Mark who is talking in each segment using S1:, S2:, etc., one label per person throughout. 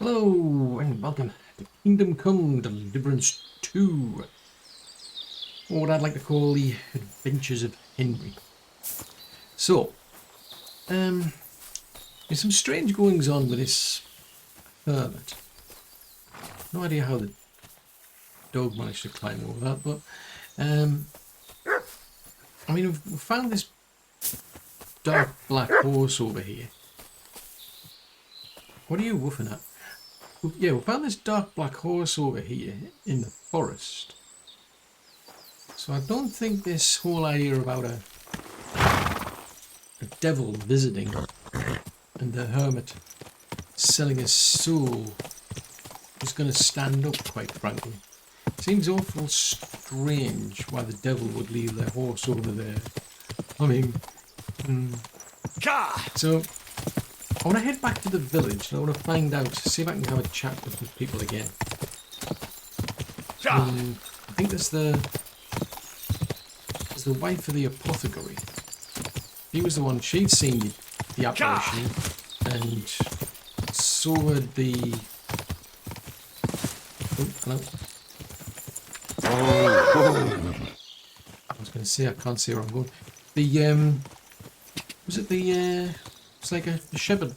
S1: Hello and welcome to Kingdom Come Deliverance II, or what I'd like to call the Adventures of Henry. So, there's some strange goings on with this hermit. No idea how the dog managed to climb over that, but I mean, we've found this dark black horse over here. What are you woofing at? Yeah, we found this dark black horse over here in the forest. So I don't think this whole idea about a devil visiting and the hermit selling his soul is going to stand up, quite frankly. Seems awful strange why the devil would leave their horse over there. I mean, so I want to head back to the village and I want to find out, see if I can have a chat with the people again. I think there's the wife of the apothecary. He was the one, she'd seen the apparition, and so had the... Oh, hello. I was going to say, I can't see where I'm going. The, was it the, it's like a shepherd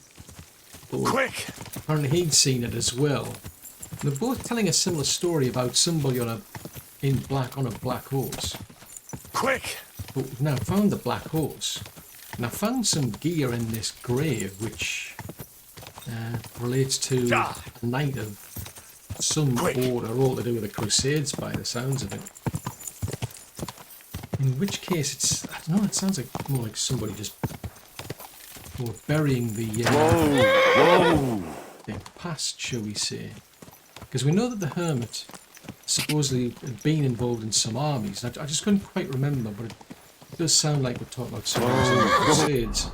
S1: boy. Quick! Apparently he'd seen it as well. And they're both telling a similar story about somebody in black on a black horse. Quick! But we've now found the black horse. And I found some gear in this grave which relates to a knight of some order, all to do with the Crusades by the sounds of it. In which case it's, I don't know, it sounds like more like somebody just burying the past, shall we say. Because we know that the hermit supposedly had been involved in some armies. I just couldn't quite remember, but it does sound like we're talking about somebody who's in the Crusades.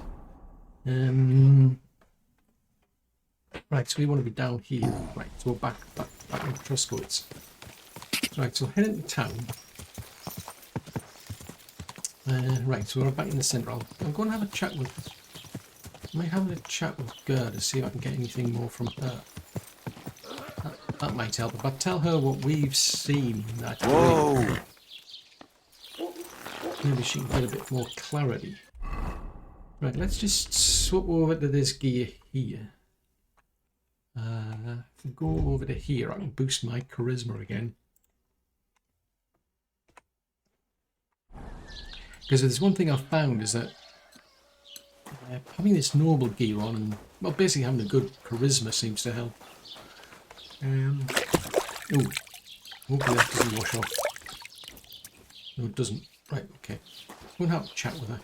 S1: Right, so we want to be down here. Right, so we're back in Truscoats. Right, so head into town. Right, so we're back in the centre. I'm going to have a chat with... I might have a chat with Ger to see if I can get anything more from her. That might help. If I tell her what we've seen in that grave, maybe she can get a bit more clarity. Right, let's just swap over to this gear here. If we go over to here, I can boost my charisma again. Because there's one thing I've found is that having this noble gear on and, well, basically having a good charisma seems to help. Oh, hopefully that doesn't wash off. No, it doesn't. Right, okay. We'll have a chat with her.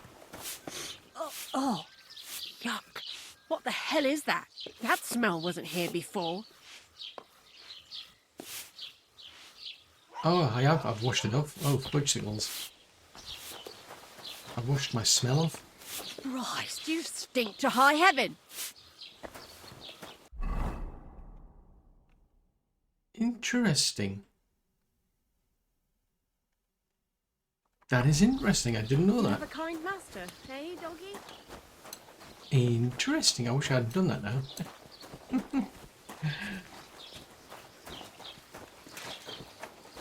S2: Oh, yuck. What the hell is that? That smell wasn't here before.
S1: Oh, I have. I've washed it off. Oh, fudge signals. I've washed my smell off.
S2: Christ, you stink to high heaven.
S1: Interesting. That is interesting. I didn't know
S2: You
S1: that.
S2: have a kind master, eh, doggy?
S1: Interesting. I wish I had done that now.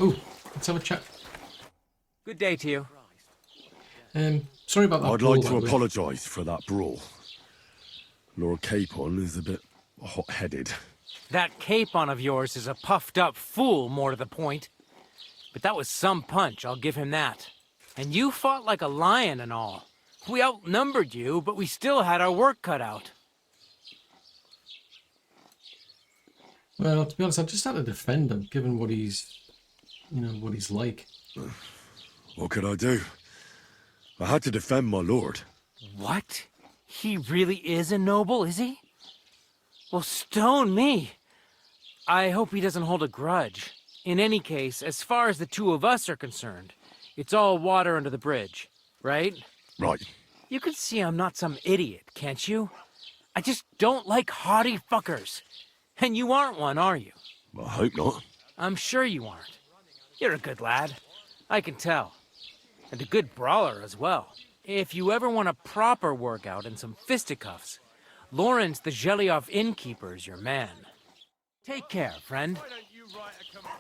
S1: Oh, let's have a chat.
S3: Good day to you.
S1: Sorry about that.
S4: I'd like to apologise for that brawl. Lord Capon is a bit hot-headed.
S3: That Capon of yours is a puffed-up fool, more to the point. But that was some punch, I'll give him that. And you fought like a lion and all. We outnumbered you, but we still had our work cut out.
S1: Well, to be honest, I just had to defend him, given what he's, what he's like.
S4: What could I do? I had to defend my lord.
S3: What? He really is a noble, is he? Well, stone me. I hope he doesn't hold a grudge. In any case, as far as the two of us are concerned, it's all water under the bridge, right?
S4: Right.
S3: You can see I'm not some idiot, can't you? I just don't like haughty fuckers. And you aren't one, are you?
S4: I hope not.
S3: I'm sure you aren't. You're a good lad. I can tell. And a good brawler as well. If you ever want a proper workout and some fisticuffs, Lawrence the Geliov innkeeper is your man. Take care, friend.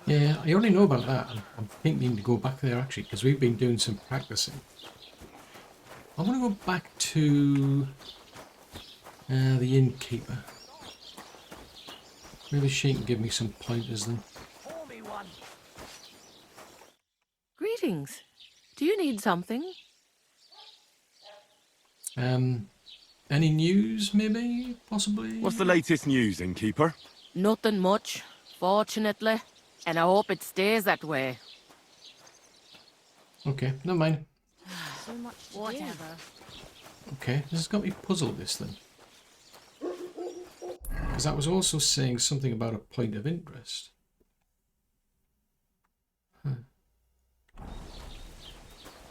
S1: Yeah, I already know about that. I'm thinking to go back there actually because we've been doing some practicing. I want to go back to the innkeeper. Maybe she can give me some pointers then.
S2: Greetings. Do you need something?
S1: Any news maybe? Possibly?
S4: What's the latest news, innkeeper?
S2: Nothing much, fortunately. And I hope it stays that way.
S1: Okay, never mind.
S2: So much whatever.
S1: Okay, this has got me puzzled, this thing. Because that was also saying something about a point of interest. Huh.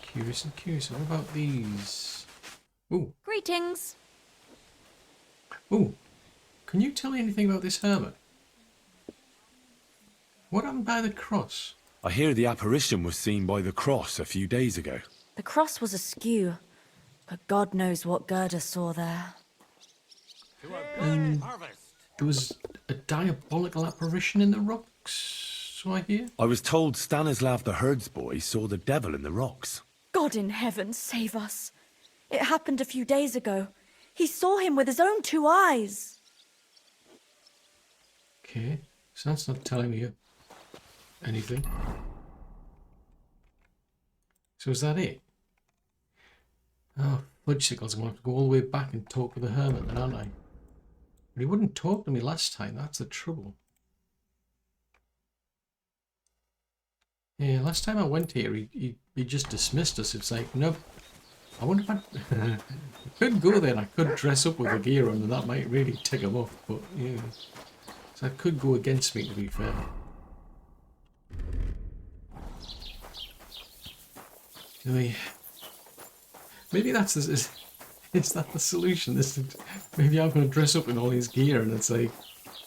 S1: Curious and curious. What about these? Ooh.
S5: Greetings.
S1: Ooh. Can you tell me anything about this hermit? What happened by the cross?
S4: I hear the apparition was seen by the cross a few days ago.
S5: The cross was askew, but God knows what Gerda saw there.
S1: There was a diabolical apparition in the rocks, so I hear.
S4: I was told Stanislav the herdsboy saw the devil in the rocks.
S5: God in heaven save us. It happened a few days ago. He saw him with his own 2 eyes.
S1: Okay, so that's not telling me anything. So is that it? Oh, Fudgesicles, I'm going to have to go all the way back and talk to the hermit then, aren't I? But he wouldn't talk to me last time, that's the trouble. Yeah, last time I went here, he just dismissed us. It's like, nope. I wonder if I could go there and I could dress up with the gear on and that might really tick him off, but yeah. So that could go against me, to be fair. Anyway, maybe that's is that the solution? Maybe I'm going to dress up in all his gear and it's like,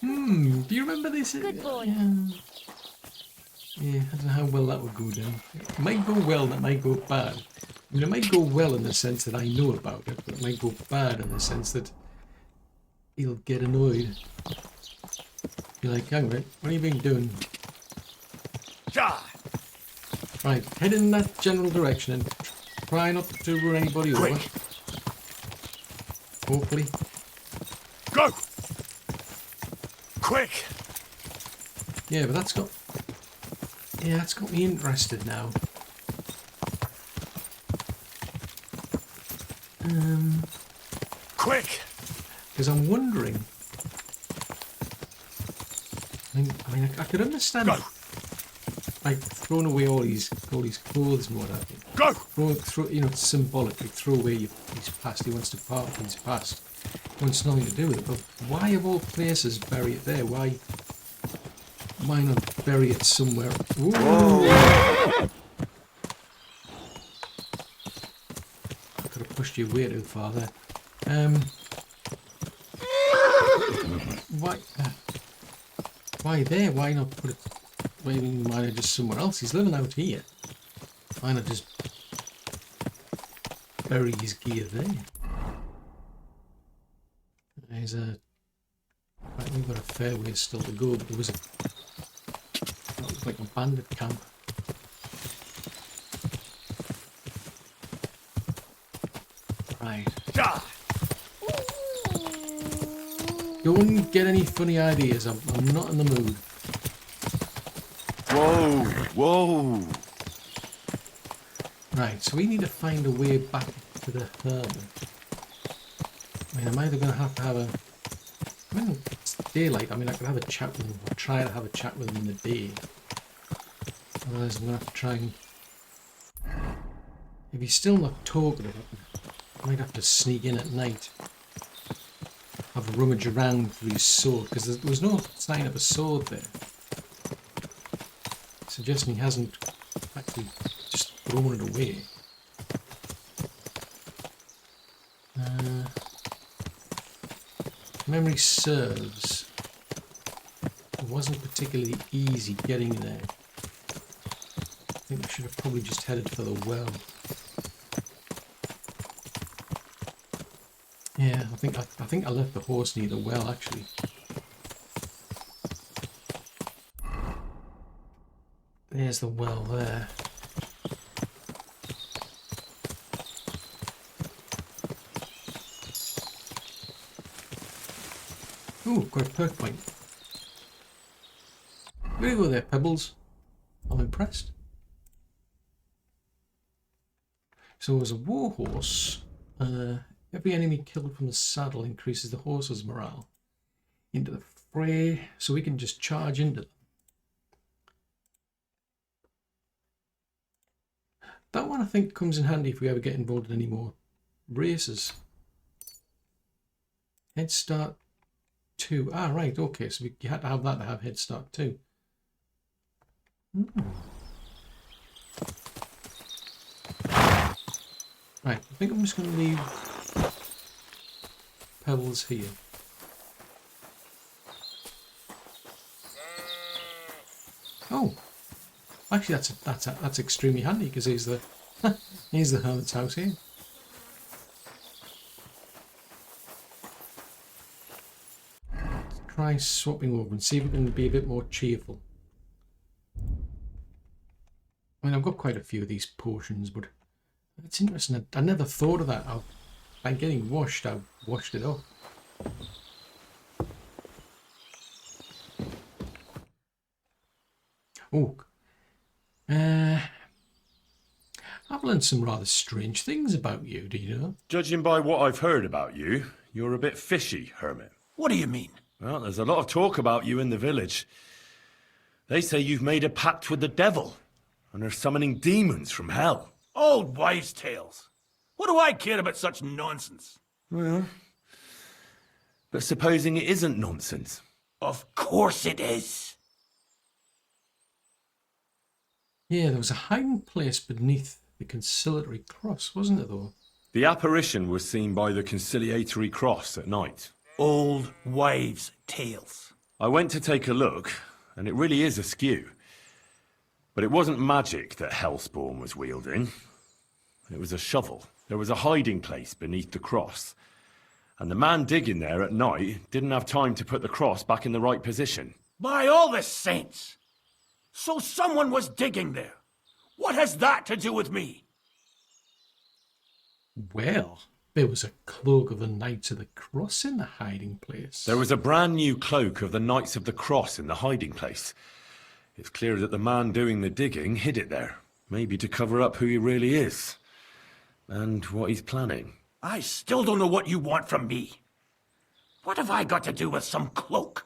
S1: do you remember this?
S5: Good boy.
S1: Yeah, I don't know how well that would go down. It might go well and it might go bad. I mean, it might go well in the sense that I know about it, but it might go bad in the sense that he'll get annoyed. Be like, hang on, what have you been doing? Right, head in that general direction and try not to run anybody over. Hopefully.
S4: Go! Quick!
S1: Yeah, but that's got... Yeah, that's got me interested now.
S4: Quick!
S1: Because I'm wondering... I mean, I could understand...
S4: Go!
S1: Like, throwing away all his clothes and what have you.
S4: Go!
S1: Throw, you know, it's symbolic. Like, throw away his past. He wants to part with his past. He wants nothing to do with it. But why, of all places, bury it there? Why not bury it somewhere? Ooh. I could have pushed you way too far there. Why there? Why not put it? Why not just somewhere else? He's living out here. Why not just bury his gear there? There's a... Right, we've got a fair way still to go, but there was a... That looked like a bandit camp. Right. Don't get any funny ideas. I'm not in the mood.
S4: Whoa! Whoa!
S1: Right, so we need to find a way back to the hermit. I mean, I'm either going to have a... I mean, it's daylight. I mean, I could have a chat with him, or try to have a chat with him in the day. Otherwise, I'm going to have to try and... If he's still not talking, I might have to sneak in at night. Have a rummage around for his sword, because there was no sign of a sword there. Suggesting he hasn't actually just thrown it away. Memory serves, it wasn't particularly easy getting there. I think I should have probably just headed for the well. Yeah, I think I left the horse near the well actually. There's the well there. Ooh, got a perk point. Way to go there, Pebbles. I'm impressed. So as a warhorse, every enemy killed from the saddle increases the horse's morale into the fray, so we can just charge into them. That one I think comes in handy if we ever get involved in any more races. Head Start 2. Ah, right, okay, so you had to have that to have Head Start 2. Right, I think I'm just going to leave Pebbles here. Oh, actually that's extremely handy because here's the hermit's house here. Let's try swapping over and see if we can be a bit more cheerful. I mean, I've got quite a few of these potions, but it's interesting. I never thought of that. By getting washed, I've washed it up. Oh, I've learned some rather strange things about you, do you know?
S4: Judging by what I've heard about you, you're a bit fishy, Hermit.
S6: What do you mean?
S4: Well, there's a lot of talk about you in the village. They say you've made a pact with the devil, and are summoning demons from hell.
S6: Old wives' tales. What do I care about such nonsense?
S4: Well, but supposing it isn't nonsense.
S6: Of course it is.
S1: Yeah, there was a hiding place beneath the conciliatory cross, wasn't there, though?
S4: The apparition was seen by the conciliatory cross at night.
S6: Old wives' tales.
S4: I went to take a look, and it really is askew. But it wasn't magic that Hellspawn was wielding. It was a shovel. There was a hiding place beneath the cross. And the man digging there at night didn't have time to put the cross back in the right position.
S6: By all the saints! So someone was digging there. What has that to do with me?
S1: Well, there was a cloak of the Knights of the Cross in the hiding place.
S4: There was a brand new cloak of the Knights of the Cross in the hiding place. It's clear that the man doing the digging hid it there. Maybe to cover up who he really is. And what he's planning.
S6: I still don't know what you want from me. What have I got to do with some cloak?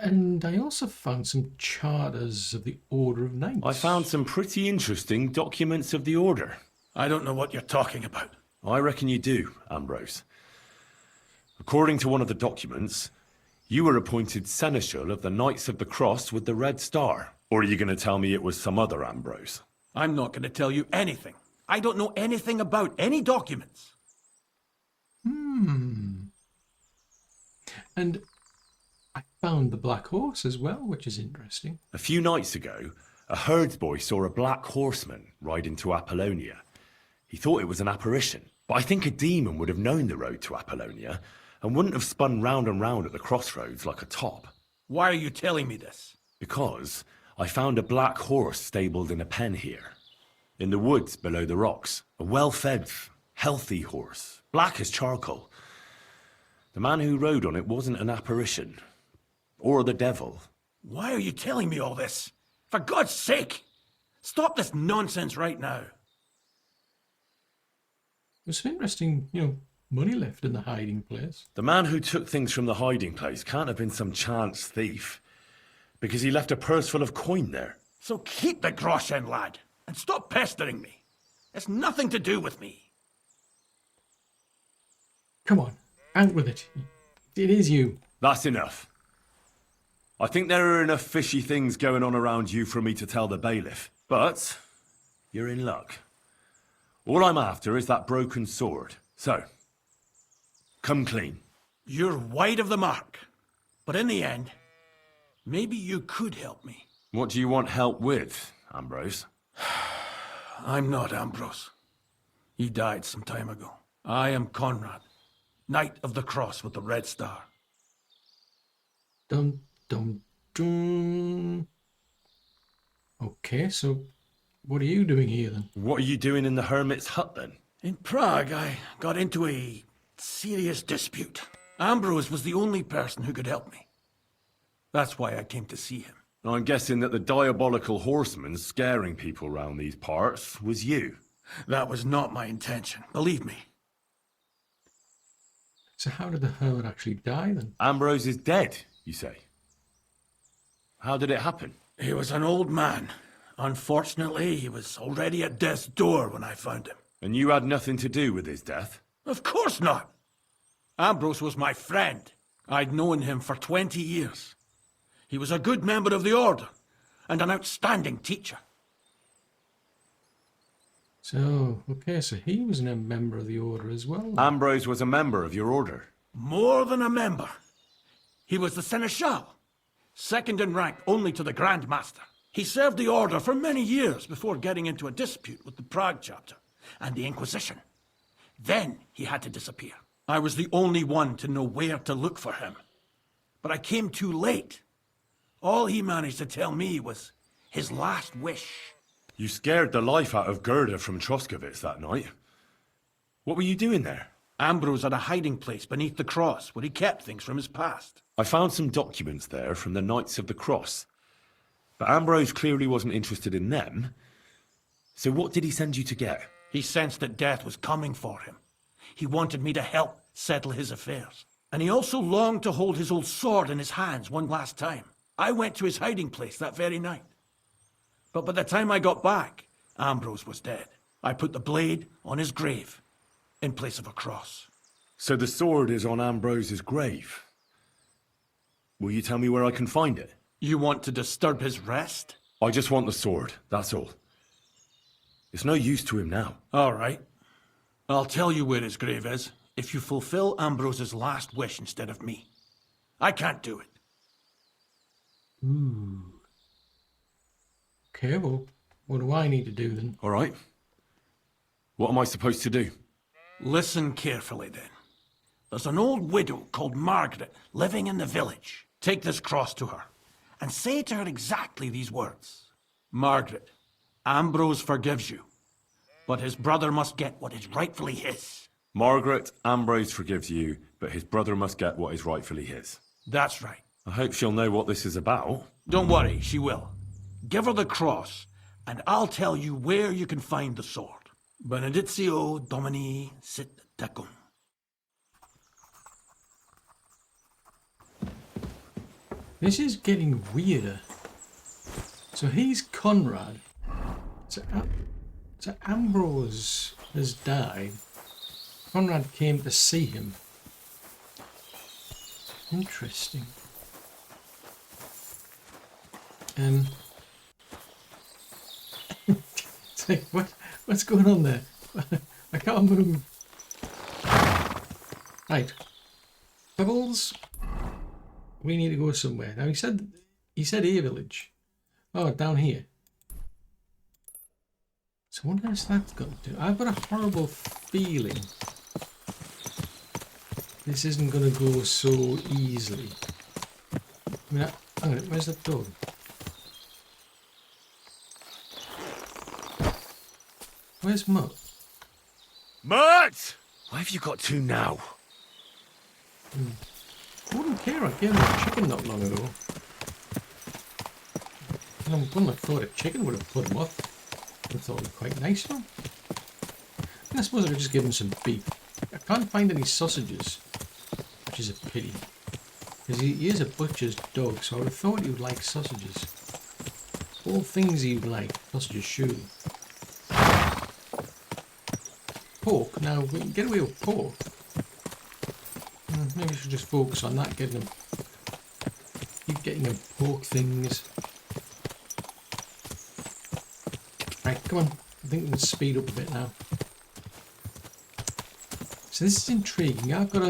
S1: And I also found some charters of the Order of Knights.
S4: I found some pretty interesting documents of the Order.
S6: I don't know what you're talking about.
S4: I reckon you do, Ambrose. According to one of the documents, you were appointed Seneschal of the Knights of the Cross with the Red Star. Or are you going to tell me it was some other Ambrose?
S6: I'm not going to tell you anything. I don't know anything about any documents.
S1: And I found the Black Horse as well, which is interesting.
S4: A few nights ago, a herdsboy saw a black horseman ride into Apollonia. He thought it was an apparition, but I think a demon would have known the road to Apollonia and wouldn't have spun round and round at the crossroads like a top.
S6: Why are you telling me this?
S4: Because I found a black horse stabled in a pen here. In the woods below the rocks. A well-fed, healthy horse. Black as charcoal. The man who rode on it wasn't an apparition. Or the devil.
S6: Why are you telling me all this? For God's sake! Stop this nonsense right now.
S1: There's some interesting, money left in the hiding place.
S4: The man who took things from the hiding place can't have been some chance thief. Because he left a purse full of coin there.
S6: So keep the groschen, lad. And stop pestering me. It's nothing to do with me.
S1: Come on, out with it. It is you.
S4: That's enough. I think there are enough fishy things going on around you for me to tell the bailiff. But you're in luck. All I'm after is that broken sword. So, come clean.
S6: You're wide of the mark. But in the end, maybe you could help me.
S4: What do you want help with, Ambrose?
S6: I'm not Ambrose. He died some time ago. I am Conrad, Knight of the Cross with the Red Star.
S1: Dum, dum, dum. Okay, so what are you doing here then?
S4: What are you doing in the hermit's hut then?
S6: In Prague, I got into a serious dispute. Ambrose was the only person who could help me. That's why I came to see him.
S4: I'm guessing that the diabolical horseman scaring people round these parts was you.
S6: That was not my intention, believe me.
S1: So how did the hermit actually die then?
S4: Ambrose is dead, you say? How did it happen?
S6: He was an old man. Unfortunately, he was already at death's door when I found him.
S4: And you had nothing to do with his death?
S6: Of course not. Ambrose was my friend. I'd known him for 20 years. He was a good member of the Order, and an outstanding teacher.
S1: So, okay, so he was a member of the Order as well.
S4: Ambrose was a member of your order.
S6: More than a member. He was the Seneschal, second in rank only to the Grand Master. He served the Order for many years before getting into a dispute with the Prague chapter and the Inquisition. Then he had to disappear. I was the only one to know where to look for him. But I came too late. All he managed to tell me was his last wish.
S4: You scared the life out of Gerda from Troskowitz that night. What were you doing there?
S6: Ambrose had a hiding place beneath the cross where he kept things from his past.
S4: I found some documents there from the Knights of the Cross. But Ambrose clearly wasn't interested in them. So what did he send you to get?
S6: He sensed that death was coming for him. He wanted me to help settle his affairs. And he also longed to hold his old sword in his hands one last time. I went to his hiding place that very night. But by the time I got back, Ambrose was dead. I put the blade on his grave, in place of a cross.
S4: So the sword is on Ambrose's grave. Will you tell me where I can find it?
S6: You want to disturb his rest?
S4: I just want the sword, that's all. It's no use to him now.
S6: All right. I'll tell you where his grave is, if you fulfill Ambrose's last wish instead of me. I can't do it.
S1: Okay, well, what do I need to do then?
S4: All right. What am I supposed to do?
S6: Listen carefully, then. There's an old widow called Margaret living in the village. Take this cross to her, and say to her exactly these words. Margaret, Ambrose forgives you, but his brother must get what is rightfully his.
S4: Margaret, Ambrose forgives you, but his brother must get what is rightfully his.
S6: That's right.
S4: I hope she'll know what this is about.
S6: Don't worry, she will. Give her the cross, and I'll tell you where you can find the sword. Benedictio Domini sit tecum.
S1: This is getting weirder. So he's Conrad. So Ambrose has died. Conrad came to see him. Interesting. It's like, what's going on there? I can't move. Right. Pebbles. We need to go somewhere. Now he said A village. Oh, down here. So what has that got to do? I've got a horrible feeling this isn't going to go so easily. I mean, hang on, where's that dog? Where's Mutt?
S4: Mutt! Why have you got two now?
S1: I wouldn't care, I gave him a chicken not long ago. And I wouldn't have thought a chicken would have put him off. I thought it was quite nice, though. And I suppose I could just give him some beef. I can't find any sausages, which is a pity. Because he is a butcher's dog, so I would have thought he would like sausages. All things he would like, sausages surely. Pork, now we can get away with pork. Maybe we should just focus on that, keep getting him pork things. Right, come on. I think we can speed up a bit now. So this is intriguing. I've got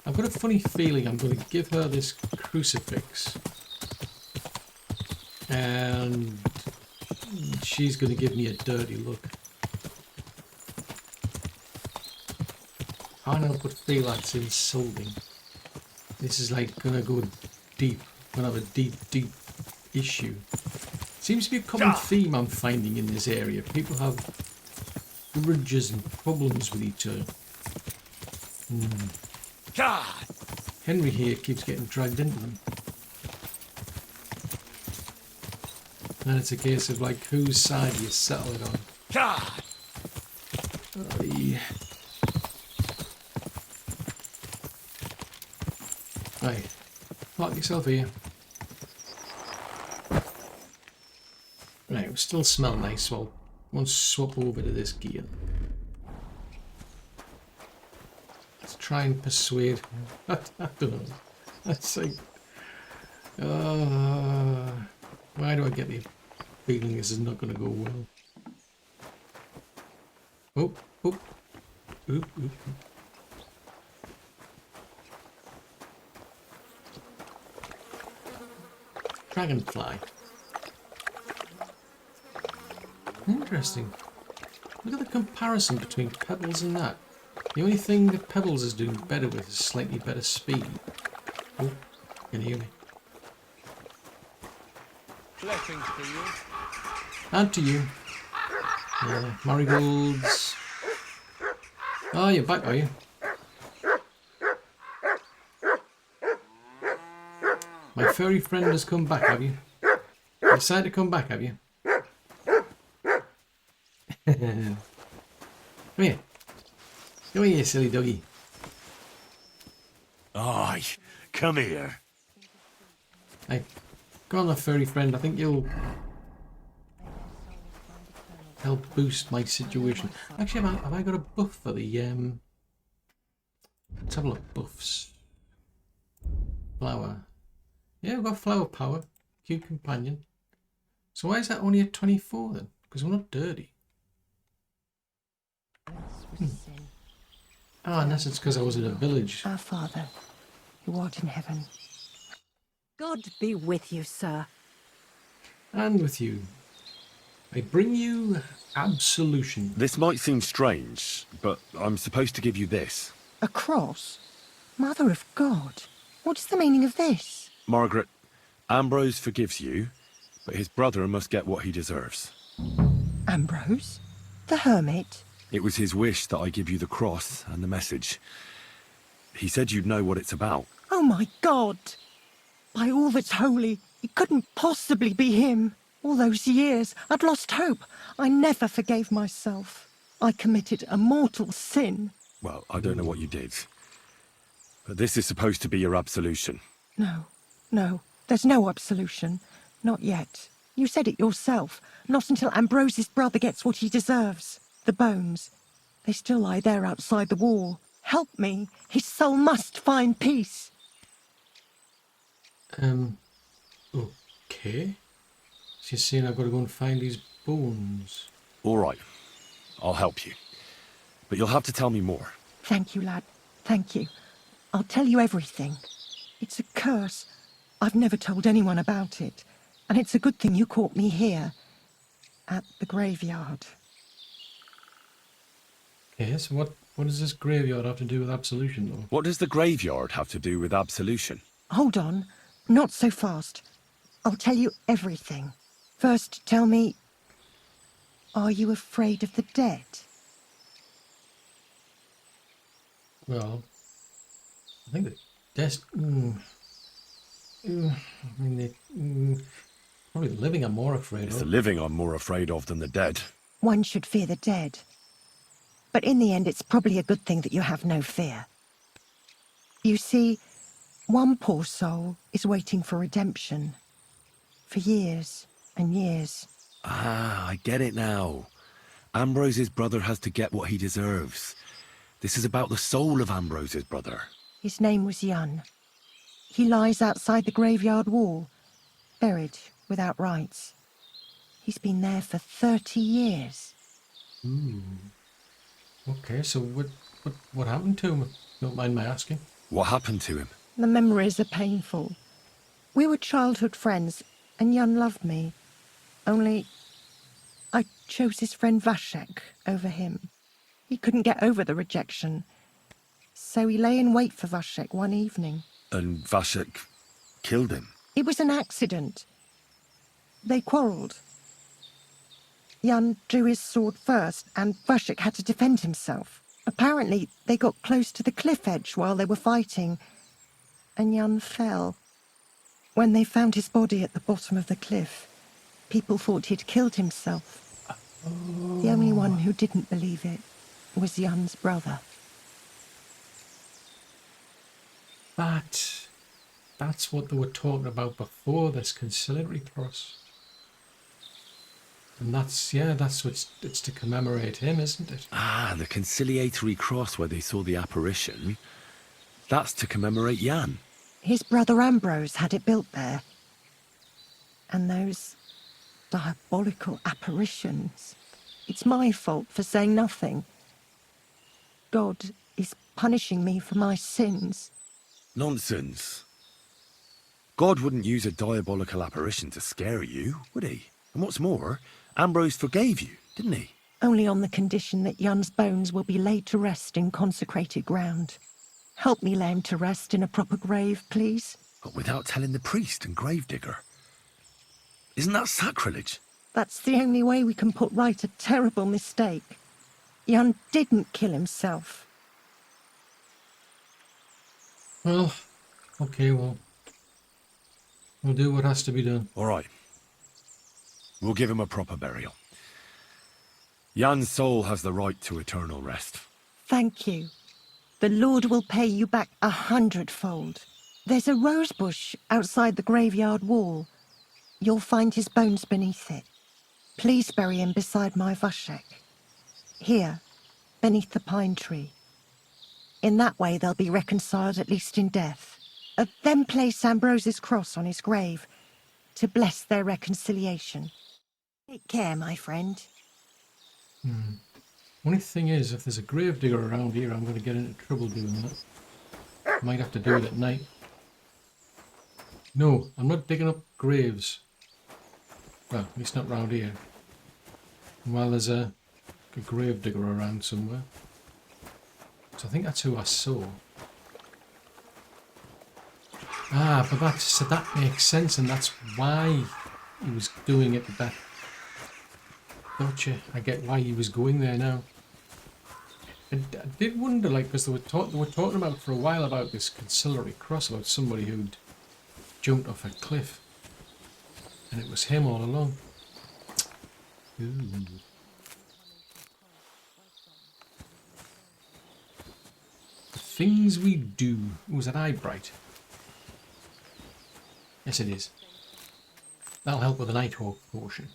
S1: a funny feeling I'm going to give her this crucifix, and she's going to give me a dirty look. I can't help but feel that's insulting. This is like going to go deep. Going to have a deep issue. Seems to be a common theme I'm finding in this area. People have grudges and problems with each other. Henry here keeps getting dragged into them. And it's a case of like, whose side do you settle it on? Right, lock yourself here. Right, we still smell nice, so I'll swap over to this gear. Let's try and persuade. I don't know. That's like, why do I get the feeling this is not going to go well? Oh, oh, oop, oop. Dragonfly. Interesting. Look at the comparison between Pebbles and that. The only thing that Pebbles is doing better with is slightly better speed. Oh, you can hear me.
S7: Blessings to you.
S1: And to you. Yeah, marigolds. Oh, you're back, are you? My furry friend has come back, have you? You decided to come back, have you? Come here. Come here, you silly doggy.
S4: Aye, come here.
S1: Hey, go on, my furry friend. I think you'll help boost my situation. Actually, have I got a buff for the let's have a look. Buffs. Flower. Yeah, we've got flower power. Cute companion. So why is that only at 24 then? Because we're not dirty. Ah, unless it's because I was in a village.
S2: Our Father, who art in heaven. God be with you, sir.
S1: And with you. I bring you absolution.
S4: This might seem strange, but I'm supposed to give you this.
S2: A cross? Mother of God, what is the meaning of this?
S4: Margaret, Ambrose forgives you, but his brother must get what he deserves.
S2: Ambrose? The hermit?
S4: It was his wish that I give you the cross and the message. He said you'd know what it's about.
S2: Oh my God! By all that's holy, it couldn't possibly be him. All those years, I'd lost hope. I never forgave myself. I committed a mortal sin.
S4: Well, I don't know what you did. But this is supposed to be your absolution.
S2: No, there's no absolution. Not yet. You said it yourself. Not until Ambrose's brother gets what he deserves. The bones. They still lie there outside the wall. Help me. His soul must find peace.
S1: Okay. She's saying I've got to go and find these bones.
S4: All right. I'll help you. But you'll have to tell me more.
S2: Thank you, lad. Thank you. I'll tell you everything. It's a curse. I've never told anyone about it. And it's a good thing you caught me here. At the graveyard.
S1: Yes, what does this graveyard have to do with absolution, though?
S4: What does the graveyard have to do with absolution?
S2: Hold on. Not so fast. I'll tell you everything. First, tell me, are you afraid of the dead?
S1: Well, I think that probably the living I'm more afraid
S4: It's
S1: of.
S4: the living I'm more afraid of than the dead.
S2: One should fear the dead. But in the end, it's probably a good thing that you have no fear. You see, one poor soul is waiting for redemption. For years and years.
S4: Ah, I get it now. Ambrose's brother has to get what he deserves. This is about the soul of Ambrose's brother.
S2: His name was Yun. He lies outside the graveyard wall, buried without rites. He's been there for 30 years.
S1: Okay, so what happened to him? Don't mind my asking.
S4: What happened to him?
S2: The memories are painful. We were childhood friends, and Yun loved me. Only, I chose his friend Vashek over him. He couldn't get over the rejection. So he lay in wait for Vashek one evening.
S4: And Vashek killed him.
S2: It was an accident. They quarrelled. Jan drew his sword first, and Vashek had to defend himself. Apparently, they got close to the cliff edge while they were fighting, and Jan fell. When they found his body at the bottom of the cliff, people thought he'd killed himself. The only one who didn't believe it was Jan's brother.
S1: That's what they were talking about before this conciliatory cross. And that's what it's to commemorate him, isn't it?
S4: Ah, the conciliatory cross where they saw the apparition. That's to commemorate Jan.
S2: His brother Ambrose had it built there. And those diabolical apparitions. It's my fault for saying nothing. God is punishing me for my sins.
S4: Nonsense. God wouldn't use a diabolical apparition to scare you, would he? And what's more, Ambrose forgave you, didn't he?
S2: Only on the condition that Jan's bones will be laid to rest in consecrated ground. Help me lay him to rest in a proper grave, please.
S4: But without telling the priest and gravedigger. Isn't that sacrilege?
S2: That's the only way we can put right a terrible mistake. Jan didn't kill himself.
S1: Well, okay, we'll do what has to be done.
S4: All right. We'll give him a proper burial. Jan's soul has the right to eternal rest.
S2: Thank you. The Lord will pay you back 100-fold. There's a rose bush outside the graveyard wall. You'll find his bones beneath it. Please bury him beside my Vashek. Here, beneath the pine tree. In that way they'll be reconciled, at least in death. Then place Ambrose's cross on his grave to bless their reconciliation. Take care, my friend.
S1: Only thing is, if there's a gravedigger around here, I'm going to get into trouble doing that. Might have to do it at night. No, I'm not digging up graves. Well, at least not round here. While there's a gravedigger around somewhere. So I think that's who I saw. Ah, but that makes sense, and that's why he was doing it with that. Gotcha. I get why he was going there now. I did wonder, like, because they were talking about for a while about this conciliatory cross, about somebody who'd jumped off a cliff, and it was him all along. Ooh. The things we do. Ooh, is that eye bright? Yes, it is. That'll help with the Nighthawk portion.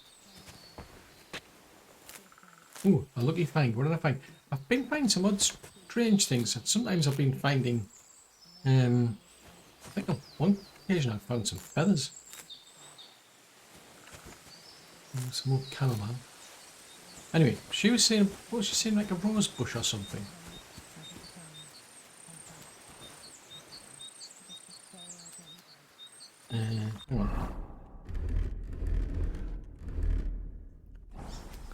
S1: Ooh, a lucky find. What did I find? I've been finding some odd, strange things. Sometimes I've been finding... I think on one occasion I found some feathers. Some more chamomile. Anyway, she was saying... What was she saying? Like a rose bush or something? Hang on.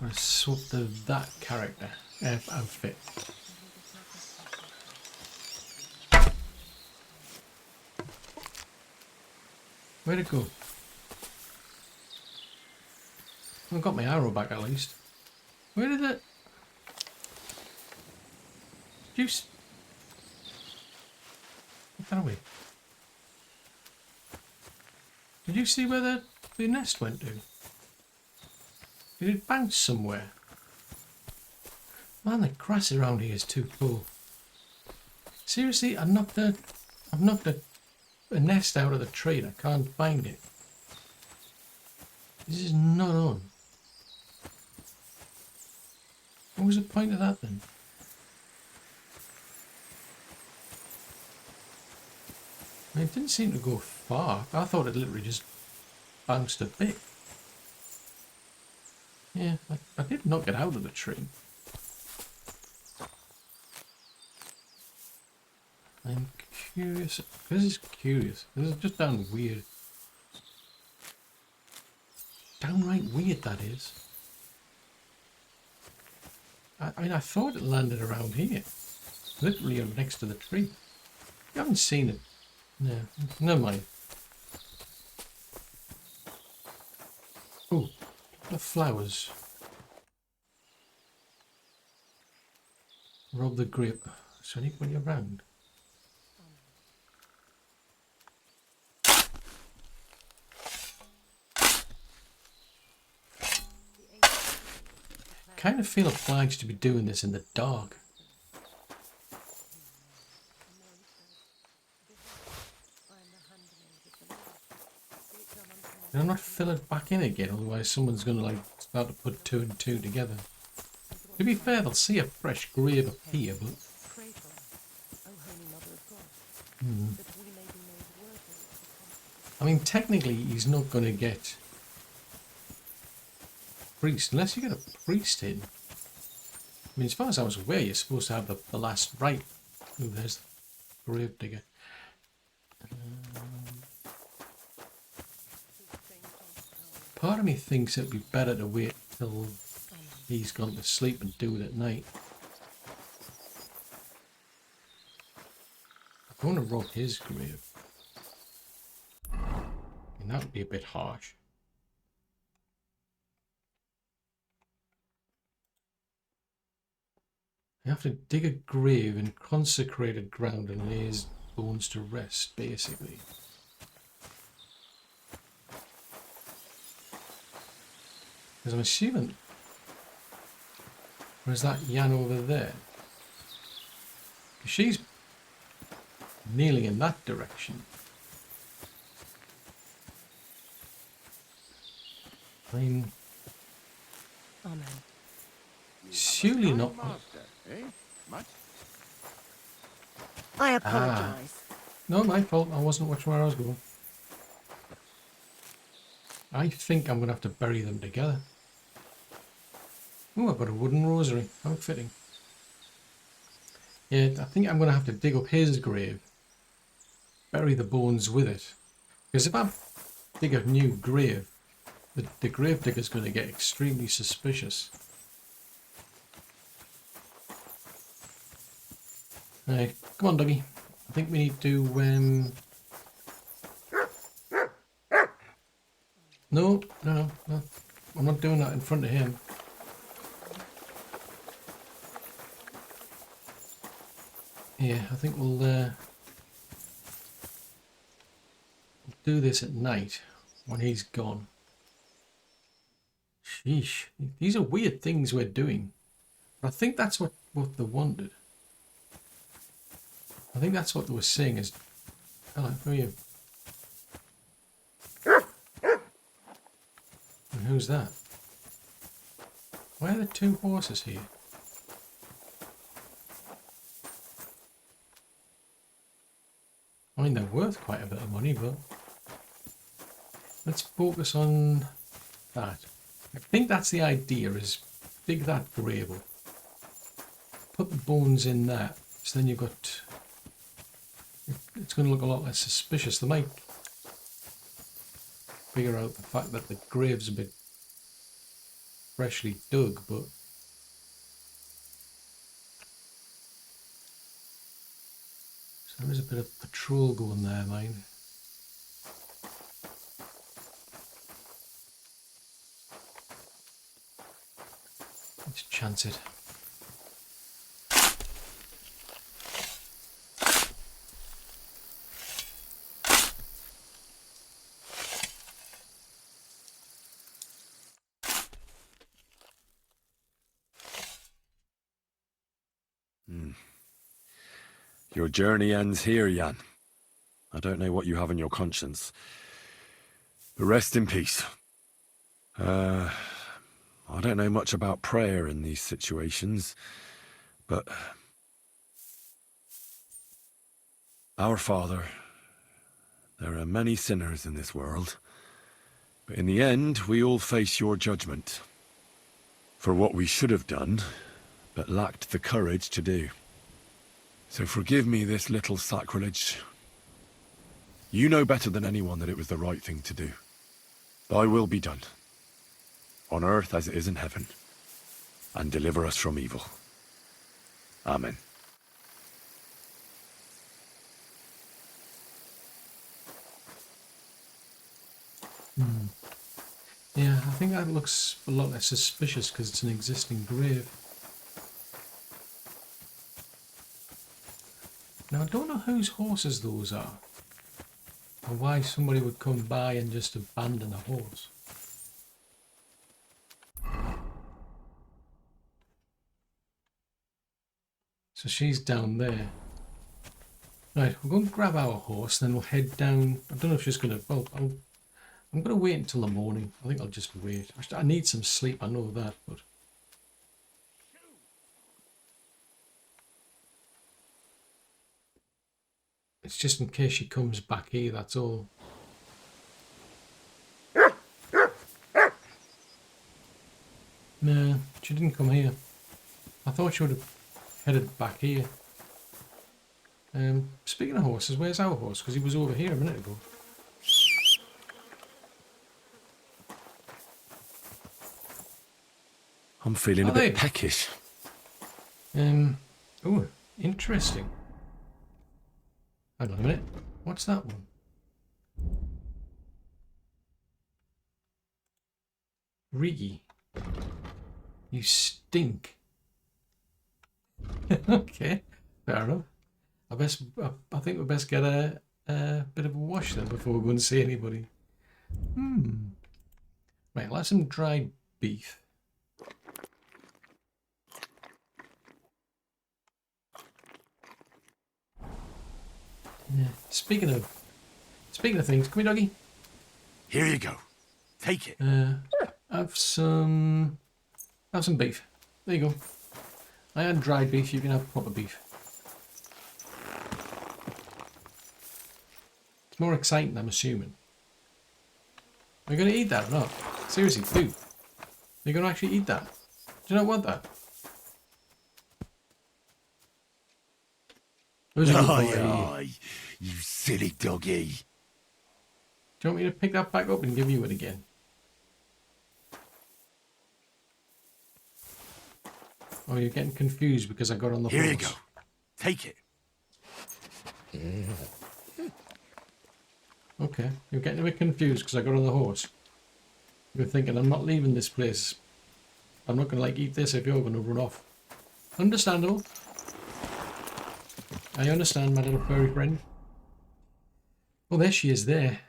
S1: Gotta swap that character outfit. Where'd it go? I've got my arrow back at least. Where did it? Juice. Put that away. Did you see where the nest went to? Did it bounce somewhere? Man, the grass around here is too cool. Seriously, I've knocked a nest out of the tree and I can't find it. This is not on. What was the point of that then? I mean, it didn't seem to go far. I thought it literally just bounced a bit. Yeah, I did knock it out of the tree. I'm curious. This is curious. This is just down weird. Downright weird, that is. I mean, I thought it landed around here. Literally next to the tree. You haven't seen it. No, never mind. couple of flowers. Rob the grip. Is there anybody around? I kind of feel obliged to be doing this in the dark. Can I not fill it back in again? Otherwise someone's going to like start to put 2 and 2 together. To be fair, they'll see a fresh grave appear, but... I mean, technically he's not going to get... priest, unless you get a priest in. I mean, as far as I was aware, you're supposed to have the last rite. Ooh, there's the grave digger. Part of me thinks it'd be better to wait till he's gone to sleep and do it at night. I'm going to rob his grave. And that would be a bit harsh. You have to dig a grave in consecrated ground and lay his bones to rest, basically. Because I'm assuming... Where's that Yan over there? She's kneeling in that direction. I mean...
S2: Amen.
S1: Surely not...
S2: I apologize.
S1: No, my fault. I wasn't watching where I was going. I think I'm going to have to bury them together. Oh, I've got a wooden rosary. How fitting. Yeah, I think I'm going to have to dig up his grave. Bury the bones with it. Because if I dig a new grave, the grave digger's going to get extremely suspicious. Alright, come on, doggy. I think we need to, No. I'm not doing that in front of him. Yeah, I think we'll do this at night when he's gone. Sheesh. These are weird things we're doing. But I think that's what they wanted. I think that's what they were saying is... Hello, who are you? And who's that? Why are there 2 horses here? I mean, they're worth quite a bit of money, but... Let's focus on that. I think that's the idea, is dig that grave up. Put the bones in that, so then you've got... It's going to look a lot less suspicious. They might figure out the fact that the grave's a bit freshly dug, but so there is a bit of patrol going there, mate. Let's chance it.
S4: Your journey ends here, Jan. I don't know what you have on your conscience. But rest in peace. I don't know much about prayer in these situations, but... Our Father, there are many sinners in this world, but in the end, we all face your judgment for what we should have done, but lacked the courage to do. So forgive me this little sacrilege. You know better than anyone that it was the right thing to do. Thy will be done, on earth as it is in heaven, and deliver us from evil. Amen.
S1: Yeah, I think that looks a lot less suspicious because it's an existing grave. Now, I don't know whose horses those are, or why somebody would come by and just abandon a horse. So she's down there. Right, we're going to grab our horse, then we'll head down. I don't know if she's going to... Well, I'm going to wait until the morning. I think I'll just wait. I need some sleep, I know that, but... It's just in case she comes back here, that's all. No, she didn't come here. I thought she would have headed back here. Speaking of horses, where's our horse? Because he was over here a minute ago.
S4: I'm feeling a bit peckish.
S1: Oh, interesting. Hang on a minute. What's that one? Riggy. You stink. Okay, fair enough. I think we best get a bit of a wash then before we go and see anybody. Right, let's have some dried beef. Yeah. Speaking of things, come here, doggy.
S4: Here you go. Take it.
S1: Have some beef. There you go. I had dried beef. You can have proper beef. It's more exciting, I'm assuming. Are you going to eat that or not? Seriously, dude. Are you going to actually eat that? Do you not want that?
S4: Aye, you silly doggy.
S1: Do you want me to pick that back up and give you it again? Oh, you're getting confused because I got on the horse.
S4: Here you go. Take it.
S1: Okay, you're getting a bit confused because I got on the horse. You're thinking, I'm not leaving this place. I'm not going to eat this if you're going to run off. Understandable. I understand, my little furry friend. Oh, there she is there.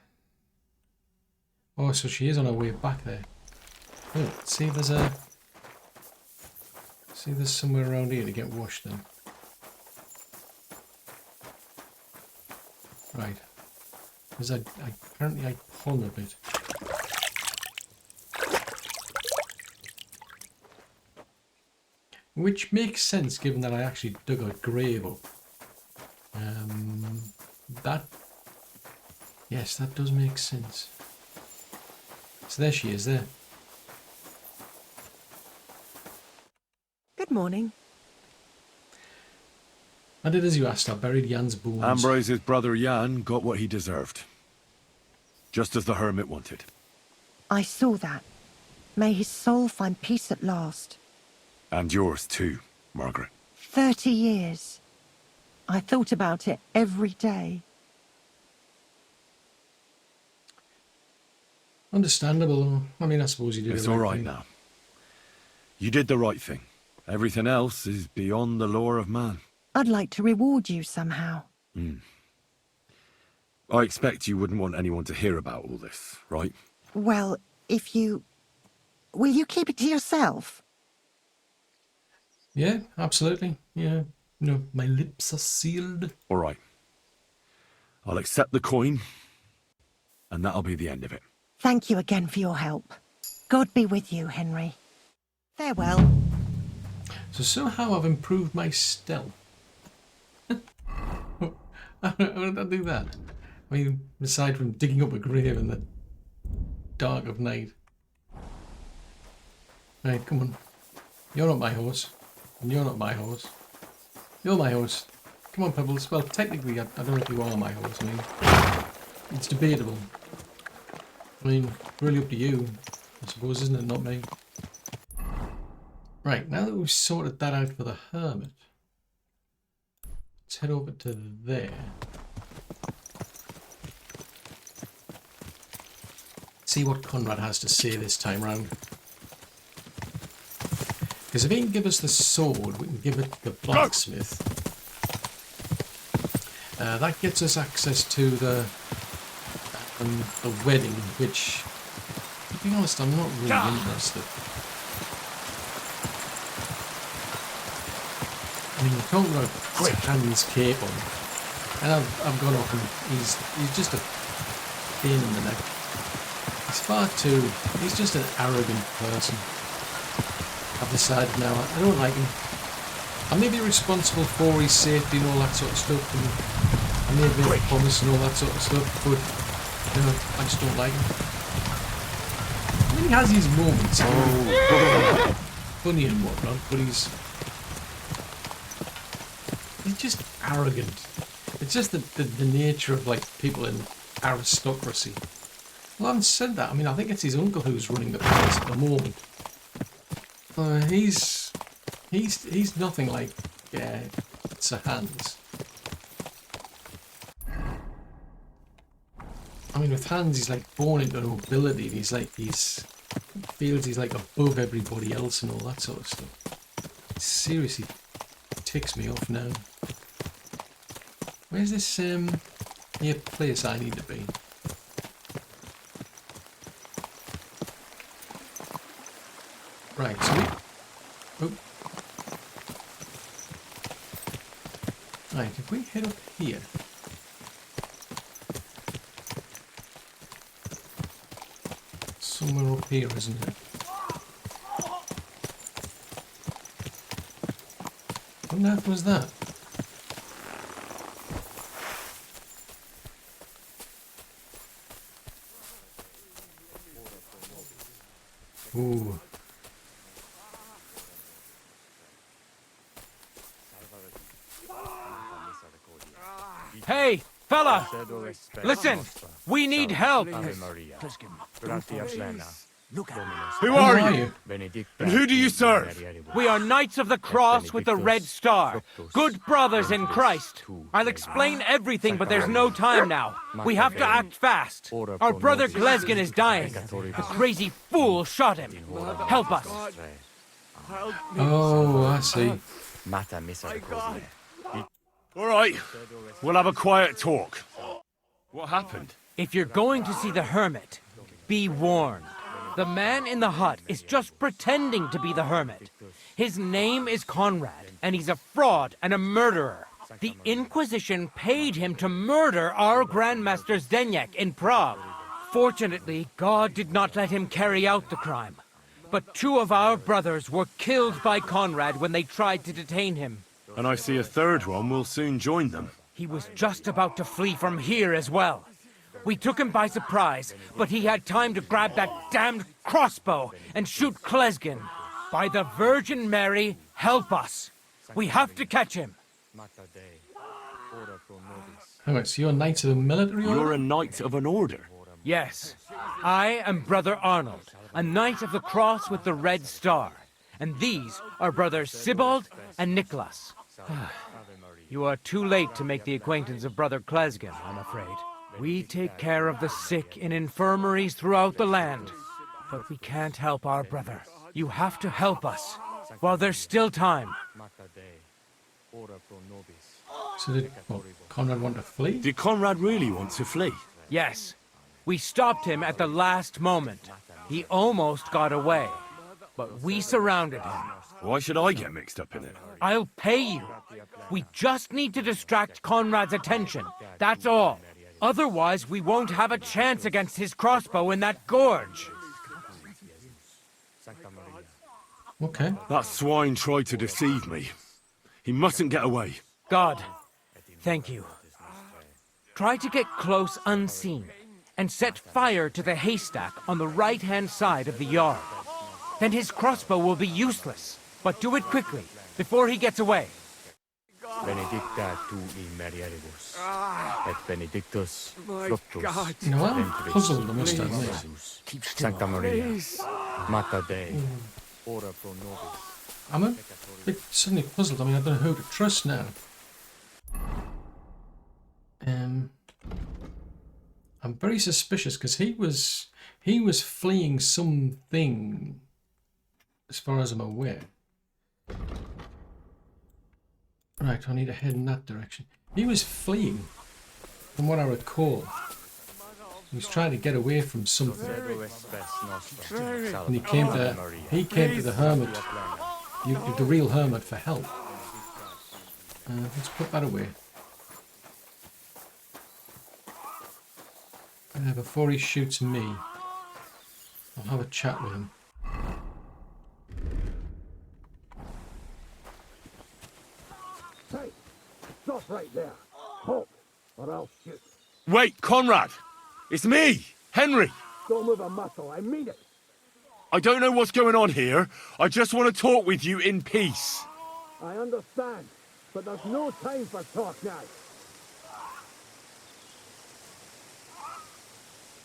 S1: Oh, so she is on her way back there. Oh, see if there's somewhere around here to get washed then. Right. Because apparently I pond a bit. Which makes sense given that I actually dug a grave up. Yes, that does make sense. So there she is there.
S2: Good morning.
S1: I did as you asked, I buried Jan's bones.
S4: Ambrose's brother Jan got what he deserved. Just as the hermit wanted.
S2: I saw that. May his soul find peace at last.
S4: And yours too, Margaret.
S2: 30 years. I thought about it every day.
S1: Understandable. I mean, I suppose you did.
S4: It's all right now. You did the right thing. Everything else is beyond the law of man.
S2: I'd like to reward you somehow.
S4: I expect you wouldn't want anyone to hear about all this, right?
S2: Well, if you... Will you keep it to yourself?
S1: Yeah, absolutely. Yeah. No, my lips are sealed.
S4: All right. I'll accept the coin, and that'll be the end of it.
S2: Thank you again for your help. God be with you, Henry. Farewell.
S1: So somehow I've improved my stealth. How did I do that? I mean, aside from digging up a grave in the dark of night. Right, come on. You're not my horse. And you're not my horse. You're my horse. Come on, Pebbles. Well, technically, I don't know if you are my horse. I mean, it's debatable. I mean, really up to you, I suppose, isn't it? Not me. Right, now that we've sorted that out for the hermit, let's head over to there. see what Conrad has to say this time round. Because if he can give us the sword, we can give it the blacksmith. That gets us access to the wedding, which, to be honest, I'm not really interested. I mean, you're talking about Hands cape on, and I've gone off and he's just a pain in the neck. He's just an arrogant person. I've decided now, I don't like him. I may be responsible for his safety and all that sort of stuff, and I may have made a promise and all that sort of stuff, but you know, I just don't like him. I mean, he has his moments, funny and whatnot, but he's just arrogant. It's just the nature of like people in aristocracy. Well, I haven't said that. I mean, I think it's his uncle who's running the place at the moment. He's nothing like Sir Hans. I mean, with Hans, he's like born into nobility. And he feels he's like above everybody else and all that sort of stuff. It seriously ticks me off now. Where's this here place I need to be? Right, so right, if we head up here. Somewhere up here, isn't it? What on earth was that? Ooh.
S3: Hey, fella! Listen! We need help!
S4: Who are you? And who do you serve?
S3: We are Knights of the Cross with the Red Star. Good brothers in Christ. I'll explain everything, but there's no time now. We have to act fast. Our brother Glesgan is dying. The crazy fool shot him. Help us.
S1: Oh, I see.
S4: All right, we'll have a quiet talk. What happened?
S3: If you're going to see the hermit, be warned. The man in the hut is just pretending to be the hermit. His name is Conrad, and he's a fraud and a murderer. The Inquisition paid him to murder our Grandmaster Zdeněk in Prague. Fortunately, God did not let him carry out the crime. But 2 of our brothers were killed by Conrad when they tried to detain him.
S4: And I see a third one will soon join them.
S3: He was just about to flee from here as well. We took him by surprise, but he had time to grab that damned crossbow and shoot Glesgan. By the Virgin Mary, help us. We have to catch him.
S1: Alright, so you're a knight of a military order?
S4: You're a knight of an order?
S3: Yes. I am Brother Arnold, a knight of the cross with the Red Star. And these are brothers Sibald and Nicholas. You are too late to make the acquaintance of Brother Glesgan, I'm afraid. We take care of the sick in infirmaries throughout the land. But we can't help our brother. You have to help us, while there's still time.
S1: So did Conrad want to flee?
S4: Did Conrad really want to flee?
S3: Yes. We stopped him at the last moment. He almost got away. But we surrounded him.
S4: Why should I get mixed up in it?
S3: I'll pay you. We just need to distract Conrad's attention. That's all. Otherwise, we won't have a chance against his crossbow in that gorge.
S1: Okay.
S4: That swine tried to deceive me. He mustn't get away.
S3: God, thank you. Try to get close unseen and set fire to the haystack on the right-hand side of the yard. Then his crossbow will be useless. But do it quickly, before he gets away.
S8: Benedicta tu in Marianibus, et benedictus fructus.
S1: You know, I'm puzzled, I must admit.
S8: Sancta Maria, Mater Dei, ora pro nobis.
S1: I'm a bit suddenly puzzled. I mean, I don't know who to trust now. I'm very suspicious because he was He was fleeing something, as far as I'm aware. Right, I need to head in that direction. He was fleeing, from what I recall. He was trying to get away from something. And he came to the hermit, the real hermit, for help. Let's put that away. Before he shoots me, I'll have a chat with him.
S6: Hey, stop right there. Halt, or I'll shoot.
S4: Wait, Conrad! It's me, Henry!
S6: Don't move a muscle, I mean it.
S4: I don't know what's going on here. I just want to talk with you in peace.
S6: I understand, but there's no time for talk now.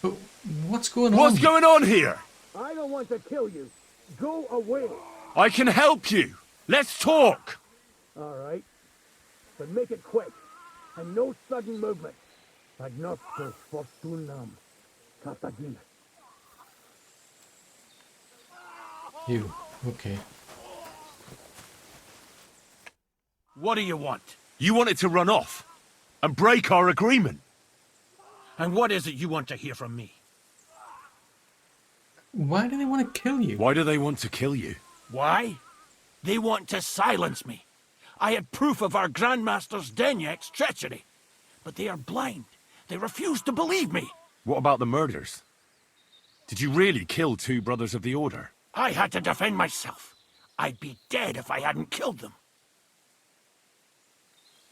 S1: But what's going on?
S4: What's going on here?
S6: I don't want to kill you. Go away.
S4: I can help you. Let's talk.
S6: All right, but make it quick, and no sudden movement. Agnosco fortunam. Cartagena.
S1: You, okay.
S6: What do you want?
S4: You wanted to run off and break our agreement.
S6: And what is it you want to hear from me?
S1: Why do they want to kill you?
S4: Why do they want to kill you?
S6: Why? They want to silence me. I had proof of our Grandmaster's Denyek's treachery. But they are blind. They refuse to believe me.
S4: What about the murders? Did you really kill 2 brothers of the Order?
S6: I had to defend myself. I'd be dead if I hadn't killed them.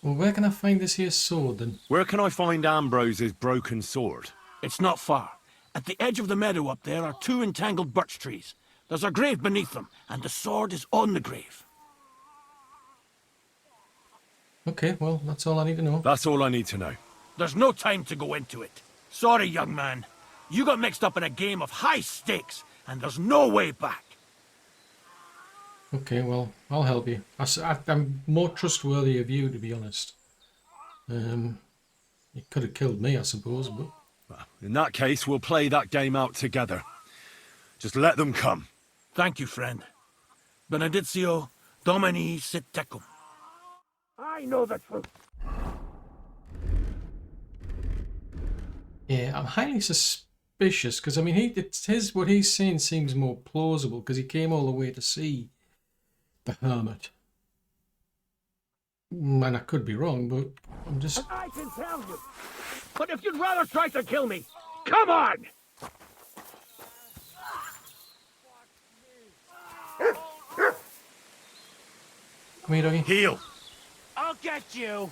S1: Well, where can I find this here sword then?
S4: Where can I find Ambrose's broken sword?
S6: It's not far. At the edge of the meadow up there are 2 entangled birch trees. There's a grave beneath them, and the sword is on the grave.
S1: Okay, well, that's all I need to know.
S4: That's all I need to know.
S6: There's no time to go into it. Sorry, young man. You got mixed up in a game of high stakes, and there's no way back.
S1: Okay, well, I'll help you. I'm more trustworthy of you, to be honest. You could have killed me, I suppose, but...
S4: Well, in that case, we'll play that game out together. Just let them come.
S6: Thank you, friend. Benedictio Domini sit tecum. I know the truth.
S1: Yeah, I'm highly suspicious, because, I mean, what he's saying seems more plausible, because he came all the way to see the hermit. And I could be wrong, but I'm just...
S6: I can tell you. But if you'd rather try to kill me, come on!
S1: Come here, doggy.
S4: Heal.
S3: I'll get you.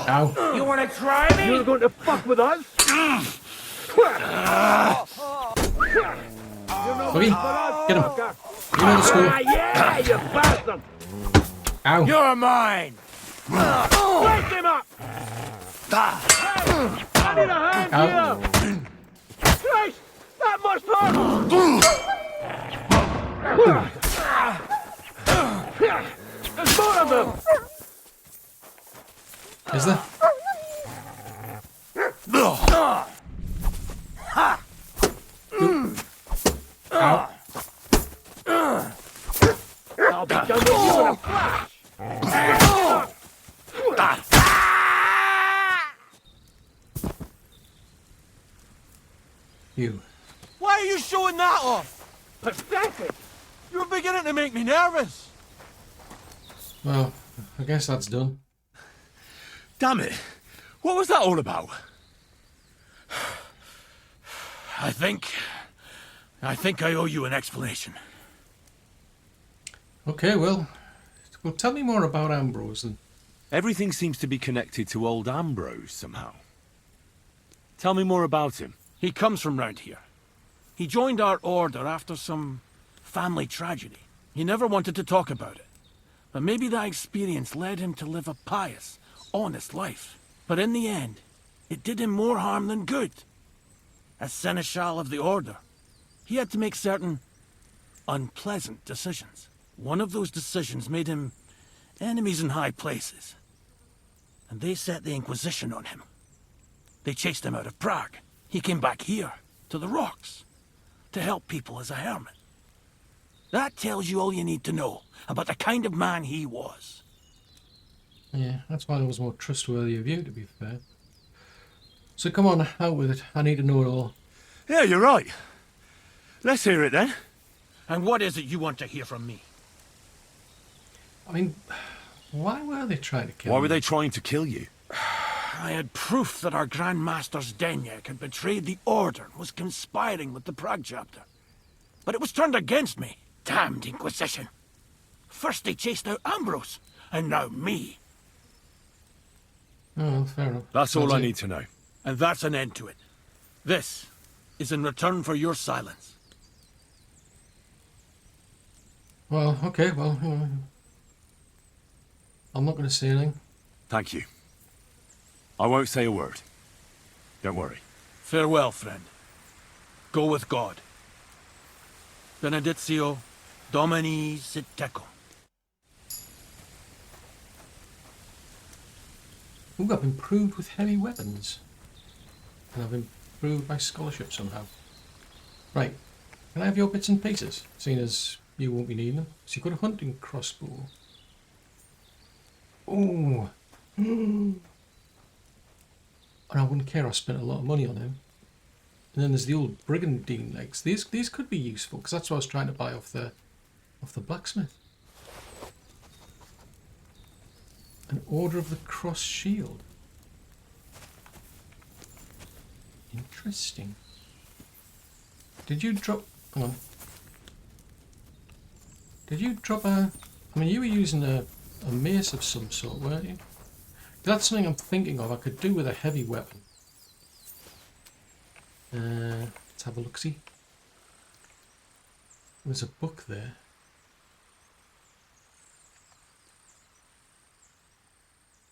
S1: Ow.
S3: You want to try me?
S6: You're going to fuck with us?
S1: Doggy, get him. You know the score.
S6: Yeah, you bastard!
S1: Ow.
S3: You're mine.
S6: Wake him up! Hey, I need a hand
S1: Ow.
S6: here! Christ! That must hurt! There's more of them!
S1: Is there? Ow.
S6: I'll be done with you in a flash!
S1: You.
S3: Why are you showing that off?
S6: Pathetic!
S3: You're beginning to make me nervous.
S1: Well, I guess that's done.
S4: Damn it. What was that all about?
S6: I think I owe you an explanation.
S1: Okay, well, tell me more about Ambrose then.
S4: Everything seems to be connected to old Ambrose somehow. Tell me more about him.
S6: He comes from round here. He joined our order after some family tragedy. He never wanted to talk about it. But maybe that experience led him to live a pious, honest life. But in the end, it did him more harm than good. As Seneschal of the Order, he had to make certain unpleasant decisions. One of those decisions made him Enemies in high places. And they set the Inquisition on him. They chased him out of Prague. He came back here, to the rocks, to help people as a hermit. That tells you all you need to know about the kind of man he was.
S1: Yeah, that's why I was more trustworthy of you, to be fair. So come on, out with it. I need to know it all.
S4: Yeah, you're right. Let's hear it then.
S6: And what is it you want to hear from me?
S1: I mean, why were they trying to kill
S4: Why
S1: me?
S4: were they trying to kill you?
S6: I had proof that our Grand Master Zdeněk had betrayed the Order and was conspiring with the Prague chapter. But it was turned against me. Damned Inquisition. First they chased out Ambrose, and now me.
S1: Oh, well, fair enough.
S4: That's all I
S1: it.
S4: need to know.
S6: And that's an end to it. This is in return for your silence.
S1: Well, okay, well, I'm not going to say anything.
S4: Thank you. I won't say a word. Don't worry.
S6: Farewell, friend. Go with God. Benedictio Domini sit tecum.
S1: Ooh, I've improved with heavy weapons. And I've improved my scholarship somehow. Right, can I have your bits and pieces, seeing as you won't be needing them? So you've got a hunting crossbow. Ooh. And I wouldn't care, I spent a lot of money on him. And then there's the old brigandine legs. These could be useful, because that's what I was trying to buy off the blacksmith. An Order of the Cross Shield. Interesting. Did you drop... Hang on. Did you drop a... I mean, you were using a mace of some sort, weren't you? That's something I'm thinking of I could do with a heavy weapon. Let's have a look-see. There's a book there.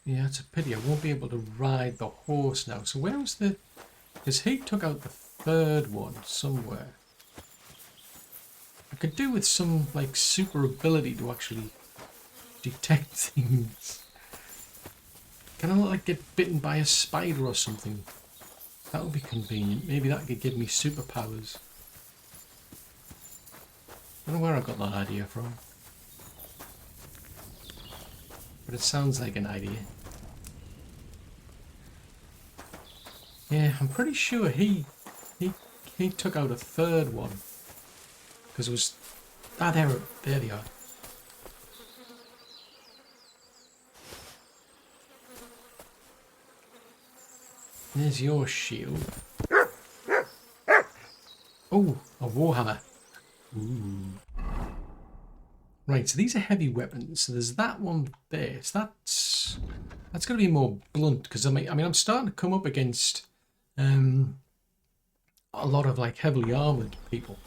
S1: Yeah, it's a pity. I won't be able to ride the horse now. So where was the... Because he took out the third one somewhere. I could do with some, like, super ability to actually detect things. Can I, like, get bitten by a spider or something? That would be convenient. Maybe that could give me superpowers. I don't know where I got that idea from. But it sounds like an idea. Yeah, I'm pretty sure he took out a third one. Because it was... Ah, there they are. There's your shield. Oh, a warhammer. Ooh. Right, so these are heavy weapons. So there's that one there. So that's going to be more blunt, because I mean I'm starting to come up against a lot of like heavily armored people.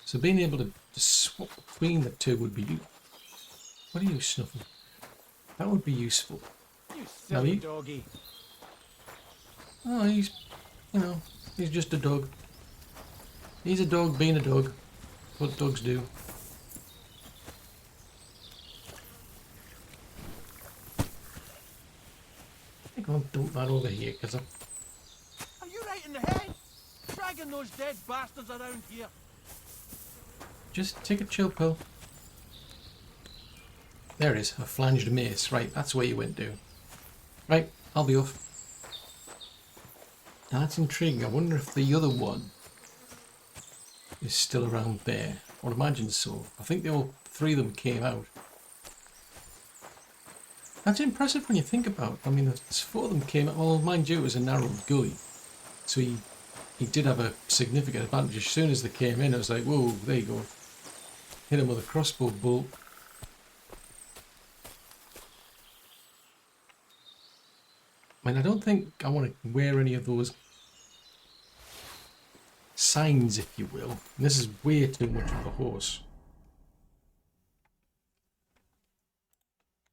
S1: So being able to swap between the two would be... What are you snuffing? That would be useful.
S6: You silly
S1: Now
S6: doggy.
S1: Oh, he's, you know, he's just a dog. He's a dog being a dog. What dogs do. I think I'll dump that over here, because I'm...
S6: Are you right in the head? Dragging those dead bastards around here.
S1: Just take a chill pill. There it is, a flanged mace. Right, that's where you went to. Right, I'll be off. Now that's intriguing. I wonder if the other one is still around there. I would imagine so. I think all three of them came out. That's impressive when you think about it. I mean, there's four of them came out. Well, mind you, it was a narrow gully. So he did have a significant advantage. As soon as they came in, I was like, whoa, there you go. Hit him with a crossbow bolt. I mean, I don't think I want to wear any of those signs, if you will. And this is way too much of a horse.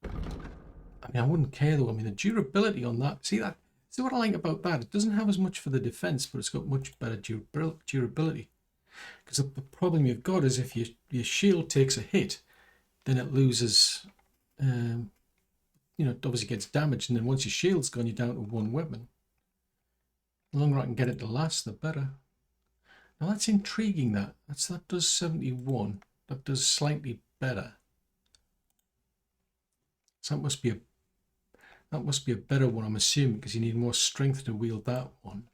S1: I mean, I wouldn't care though. I mean, the durability on that. See what I like about that? It doesn't have as much for the defense, but it's got much better durability. Because the problem you've got is if your shield takes a hit, then it loses you know, it obviously gets damaged, and then once your shield's gone, you're down to one weapon. The longer I can get it to last, the better. Now that's intriguing. That does 71. That does slightly better. So that must be a better one, I'm assuming, because you need more strength to wield that one.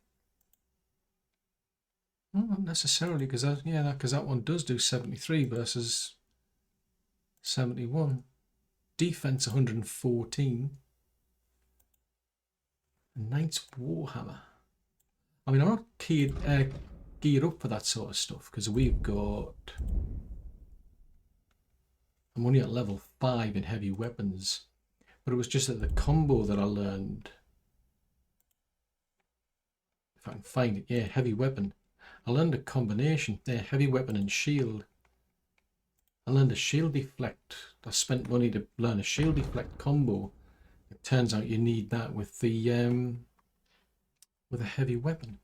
S1: Well, not necessarily, because that one does do 73 versus 71. Defense 114. Knight's Warhammer. I mean, I'm not geared up for that sort of stuff, because we've got... I'm only at level 5 in heavy weapons. But it was just that the combo that I learned... If I can find it, yeah, heavy weapon. I learned a combination there, heavy weapon and shield. I learned a shield deflect. I spent money to learn a shield deflect combo. It turns out you need that with the with a heavy weapon.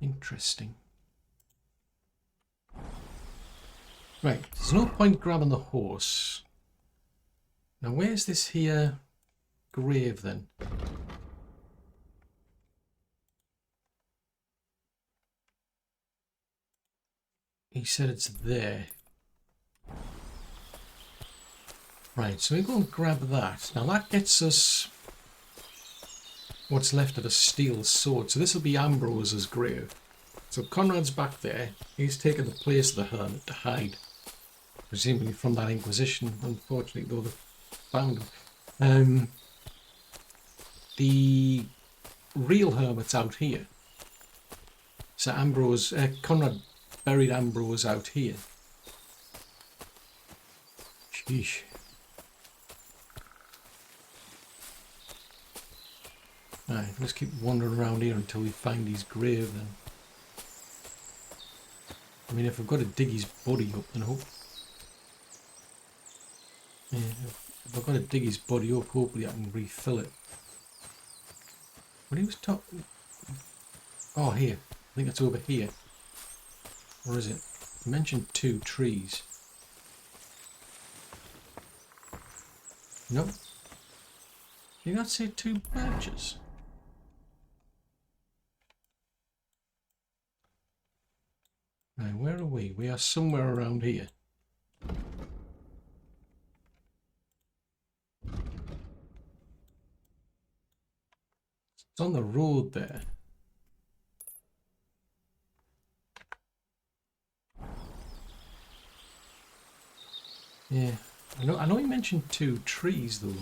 S1: Interesting. Right, there's no point grabbing the horse. Now where's this here grave then? He said it's there. Right, so we go and grab that. Now that gets us what's left of a steel sword. So this will be Ambrose's grave. So Conrad's back there. He's taken the place of the hermit to hide. Presumably from that Inquisition, unfortunately, though they found him. The real hermit's out here. So Conrad buried Ambrose out here. Sheesh. Right, let's keep wandering around here until we find his grave then. I mean, if I've got to dig his body up, then hope... Yeah, if I've got to dig his body up, hopefully I can refill it. But he was talking... Oh, here. I think it's over here. Or is it? You mentioned 2 trees. Nope. Did you not say 2 birches? Right, where are we? We are somewhere around here. It's on the road there. Yeah, I know you mentioned 2 trees though.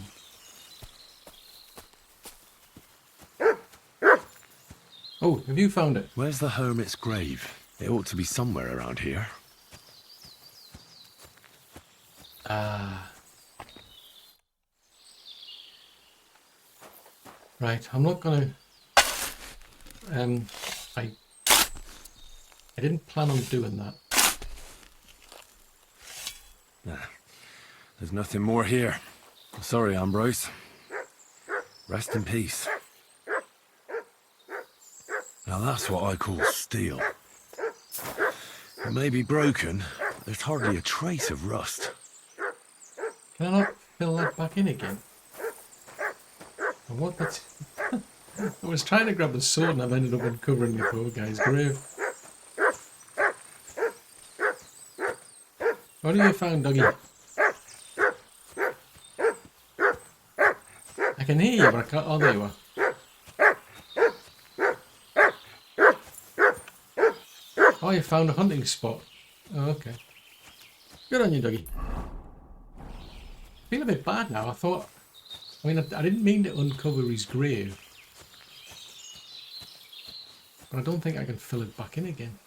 S1: Oh, have you found it?
S4: Where's the hermit's grave? It ought to be somewhere around here.
S1: Right, I'm not gonna... I didn't plan on doing that.
S4: Nah, there's nothing more here. Sorry, Ambrose. Rest in peace. Now that's what I call steel. It may be broken, but there's hardly a trace of rust.
S1: Can I not fill that back in again? I want that... I was trying to grab the sword and I've ended up uncovering the poor guy's grave. What have you found, doggy? I can hear you, but I can't... Oh, there you are. Oh, you found a hunting spot. Oh, okay. Good on you, doggy. I feel a bit bad now. I mean, I didn't mean to uncover his grave. But I don't think I can fill it back in again.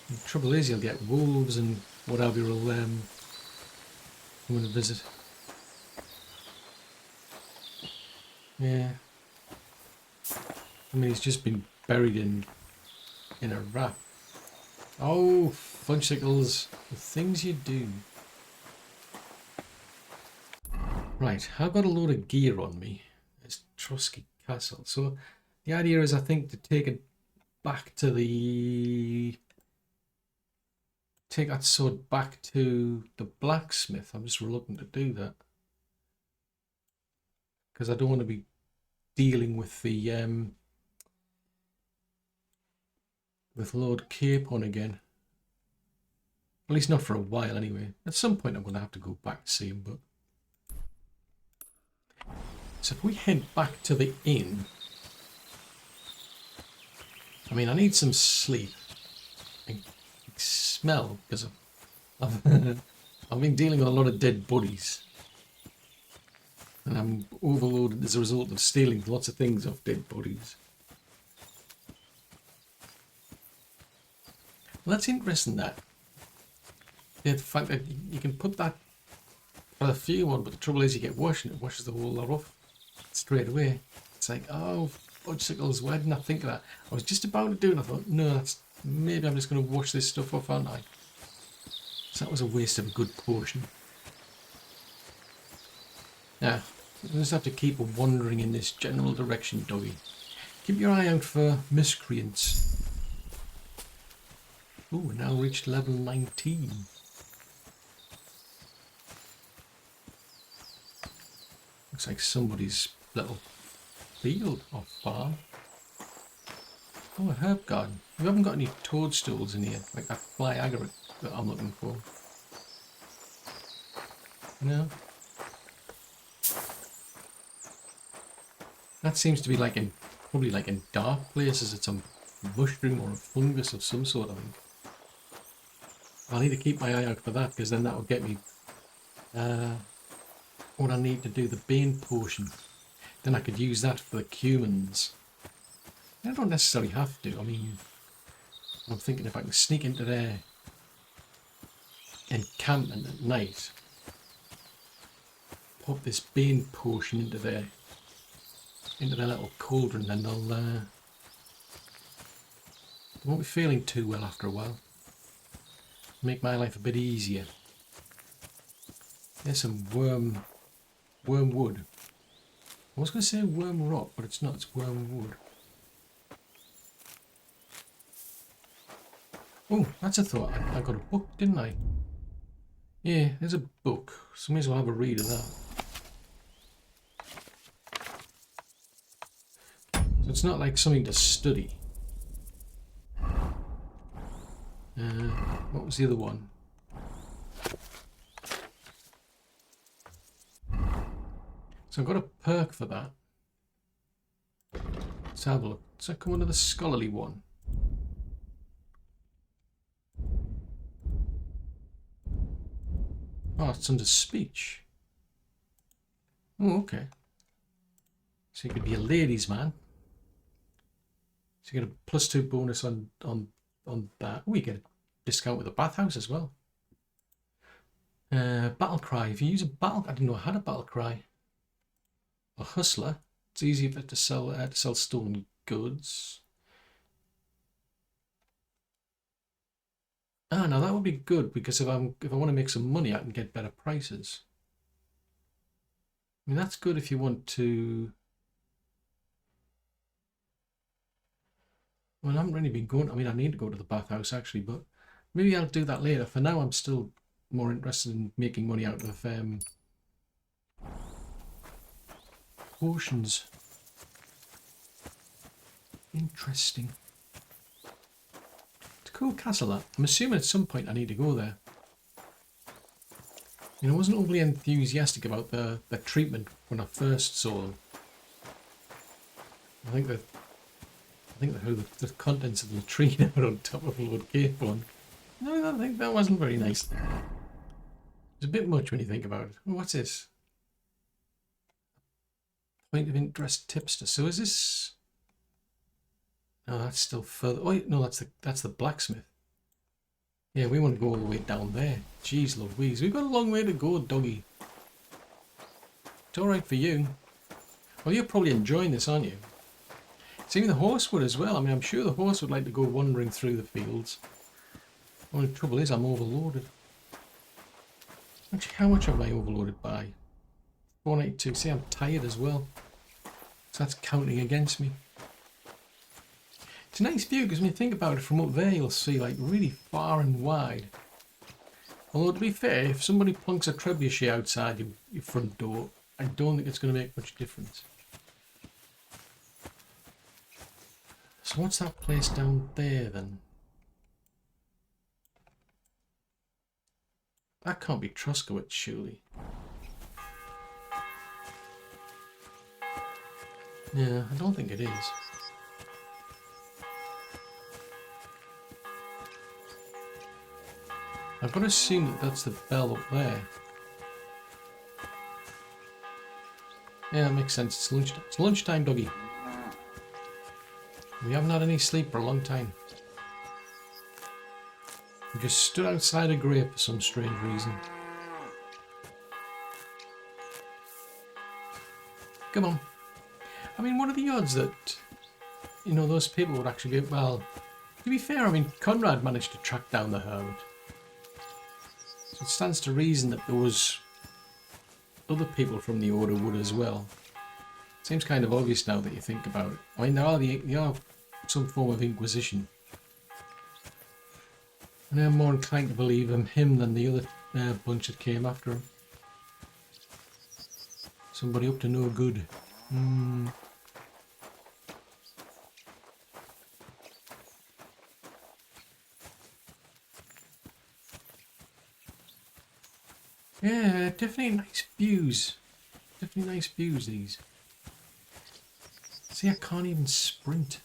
S1: The trouble is, you'll get wolves and whatever will come and visit. Yeah. I mean, he's just been buried in a wrap. Oh, fudgesicles, the things you do. Right, I've got a load of gear on me. It's Trusky Castle. So the idea is, I think, to take it back to the take that sword back to the blacksmith. I'm just reluctant to do that. Because I don't want to be dealing with the with Lord Capon again. At least not for a while anyway. At some point I'm going to have to go back to see him, but... So if we head back to the inn... I mean, I need some sleep. I smell, because I've been dealing with a lot of dead bodies. And I'm overloaded as a result of stealing lots of things off dead bodies. Well, that's interesting, that. Yeah, the fact that you can put that perfume on, but the trouble is you get washed and it washes the whole lot off straight away. It's like, oh, fudgesicles, why didn't I think of that? I was just about to do it and I thought, no, that's, maybe I'm just going to wash this stuff off, aren't I? So that was a waste of a good potion. Yeah, you just have to keep wandering in this general direction, doggy. Keep your eye out for miscreants. Oh, we're now reached level 19. Looks like somebody's little field or farm. Oh, a herb garden. We haven't got any toadstools in here, like that fly agate that I'm looking for. No. That seems to be like in, probably like in dark places. It's a mushroom or a fungus of some sort, I think. I'll need to keep my eye out for that, because then that will get me what I need to do, the Bane potion. Then I could use that for the cumins. I don't necessarily have to. I mean, I'm thinking if I can sneak into their encampment at night, pop this Bane potion into their little cauldron, then they'll they won't be feeling too well after a while. Make my life a bit easier. There's some wormwood. I was going to say worm rock, but it's not, it's wormwood. Oh, that's a thought. I got a book, didn't I? Yeah, there's a book. So may as well have a read of that. So it's not like something to study. What was the other one? So I've got a perk for that. Let's have a look. Does that come under the scholarly one? Oh, it's under speech. Oh, okay. So you could be a ladies' man. So you get a +2 bonus on that. Oh, you get a discount with a bathhouse as well. Battle cry. If you use a battle, I didn't know I had a battle cry. A hustler. It's easier to sell stolen goods. Ah, now that would be good, because if I want to make some money, I can get better prices. I mean, that's good if you want to. Well, I haven't really been going. I mean, I need to go to the bathhouse actually, but maybe I'll do that later. For now, I'm still more interested in making money out of potions. Interesting. It's a cool castle, that. I'm assuming at some point I need to go there. You know, I wasn't overly enthusiastic about the treatment when I first saw them. I think the contents of the latrine out on top of Lord Capon. No, I think that wasn't very nice. It's a bit much when you think about it. Oh, what's this? Point of interest tipster. So is this? No, that's still further. Oh no, that's the blacksmith. Yeah, we want to go all the way down there. Jeez Louise, we've got a long way to go, doggy. It's all right for you. Well, you're probably enjoying this, aren't you? Same the horse would as well. I mean, I'm sure the horse would like to go wandering through the fields. Only the trouble is I'm overloaded. Actually, how much am I overloaded by? 492. See, I'm tired as well. So that's counting against me. It's a nice view, because when you think about it from up there, you'll see like really far and wide. Although, to be fair, if somebody plunks a trebuchet outside your front door, I don't think it's going to make much difference. So what's that place down there, then? That can't be Truskowitz, surely. Yeah, I don't think it is. I've got to assume that that's the bell up there. Yeah, that makes sense. It's lunchtime. It's lunchtime, doggy. We haven't had any sleep for a long time. We just stood outside a grave for some strange reason. Come on. I mean, what are the odds that, you know, those people would actually be... Well, to be fair, I mean, Conrad managed to track down the hermit. So it stands to reason that there was other people from the Order would as well. Seems kind of obvious now that you think about it. I mean, there are some form of Inquisition. And I'm more inclined to believe him than the other bunch that came after him. Somebody up to no good. Yeah, definitely nice views. Definitely nice views, these. See, I can't even sprint.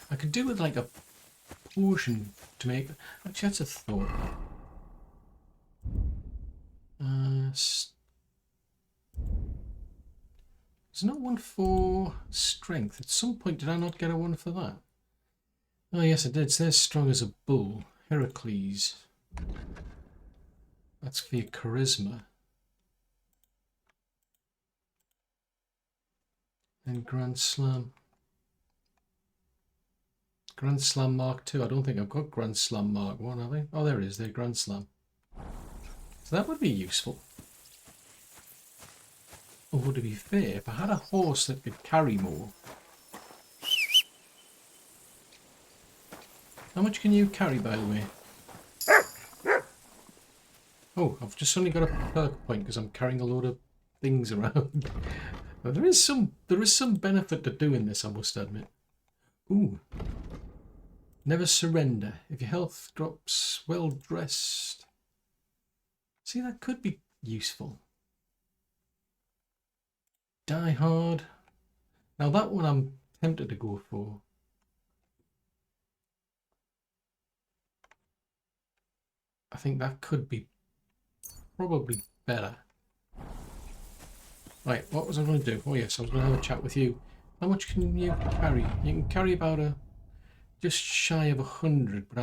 S1: I could do with like a potion to make... Actually, that's a thought. There's not one for strength. At some point, did I not get a one for that? Oh, yes, I did. It says strong as a bull. Heracles. That's for your charisma. And Grand Slam. Grand Slam Mark 2. I don't think I've got Grand Slam Mark 1, have I? Oh, there it is. There, Grand Slam. So that would be useful. Or to be fair, if I had a horse that could carry more. How much can you carry, by the way? Oh, I've just suddenly got a perk point because I'm carrying a load of things around. But there is some benefit to doing this, I must admit. Ooh. Never surrender. If your health drops, well dressed. See, that could be useful. Die hard. Now that one I'm tempted to go for. I think that could be probably better. Right, what was I going to do? Oh yes, I was going to have a chat with you. How much can you carry? You can carry about just shy of 100, but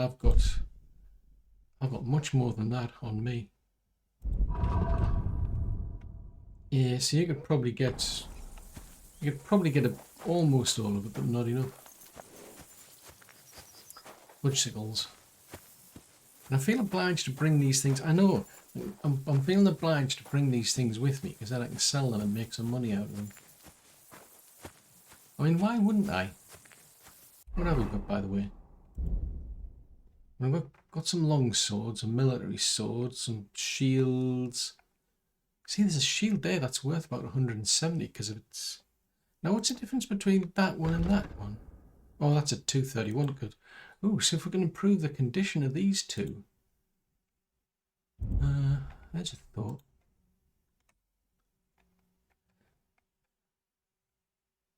S1: I've got much more than that on me. Yeah, so you could probably get almost all of it, but not enough. Fudgesicles. And I feel obliged to bring these things. I know. I'm feeling obliged to bring these things with me because then I can sell them and make some money out of them. I mean, why wouldn't I? What have we got, by the way? We've got some long swords, some military swords, some shields. See, there's a shield there that's worth about 170 because of its... Now, what's the difference between that one and that one? Oh, that's a 231. Good. Ooh, so if we can improve the condition of these two. There's a thought.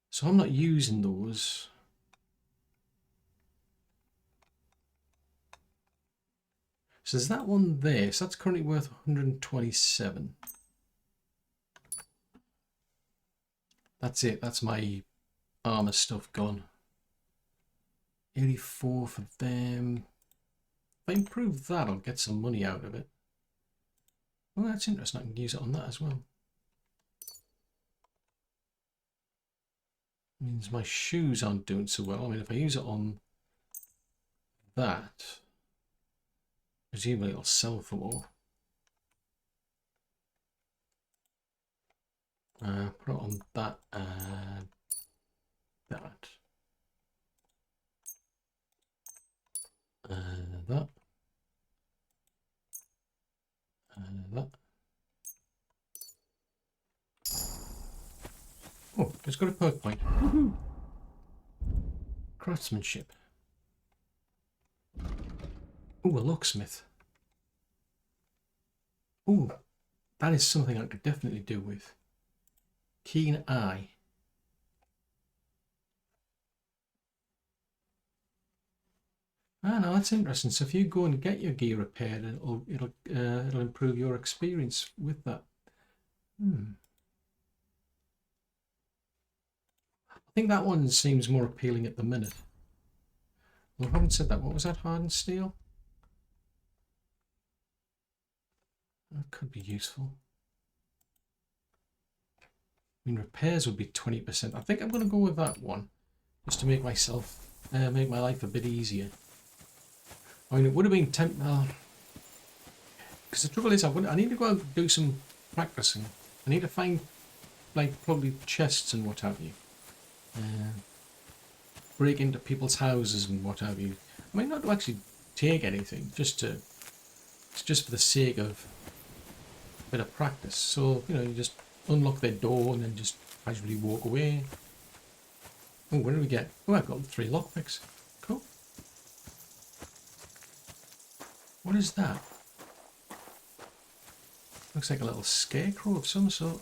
S1: So I'm not using those. So there's that one there. So that's currently worth 127. That's it. That's my armor stuff gone. 84 for them. If I improve that, I'll get some money out of it. Oh, that's interesting. I can use it on that as well. Means my shoes aren't doing so well. I mean, if I use it on that, presumably it'll sell for more. Put it on that and that. That. That. Oh, it's got a perk point. Craftsmanship. Oh, a locksmith. Oh, that is something I could definitely do with. Keen eye. Ah, no, that's interesting. So if you go and get your gear repaired, it'll improve your experience with that. I think that one seems more appealing at the minute. Well, I haven't said that. What was that? Hardened steel? That could be useful. I mean, repairs would be 20%. I think I'm going to go with that one, just to make myself, make my life a bit easier. I mean, it would have been because the trouble is, I need to go out and do some practicing. I need to find, like, probably chests and what have you. Break into people's houses and what have you. I mean, not to actually take anything, it's just for the sake of a bit of practice. So, you know, you just unlock their door and then just casually walk away. Oh, what did we get? Oh, I've got 3 lockpicks. Cool. What is that? Looks like a little scarecrow of some sort.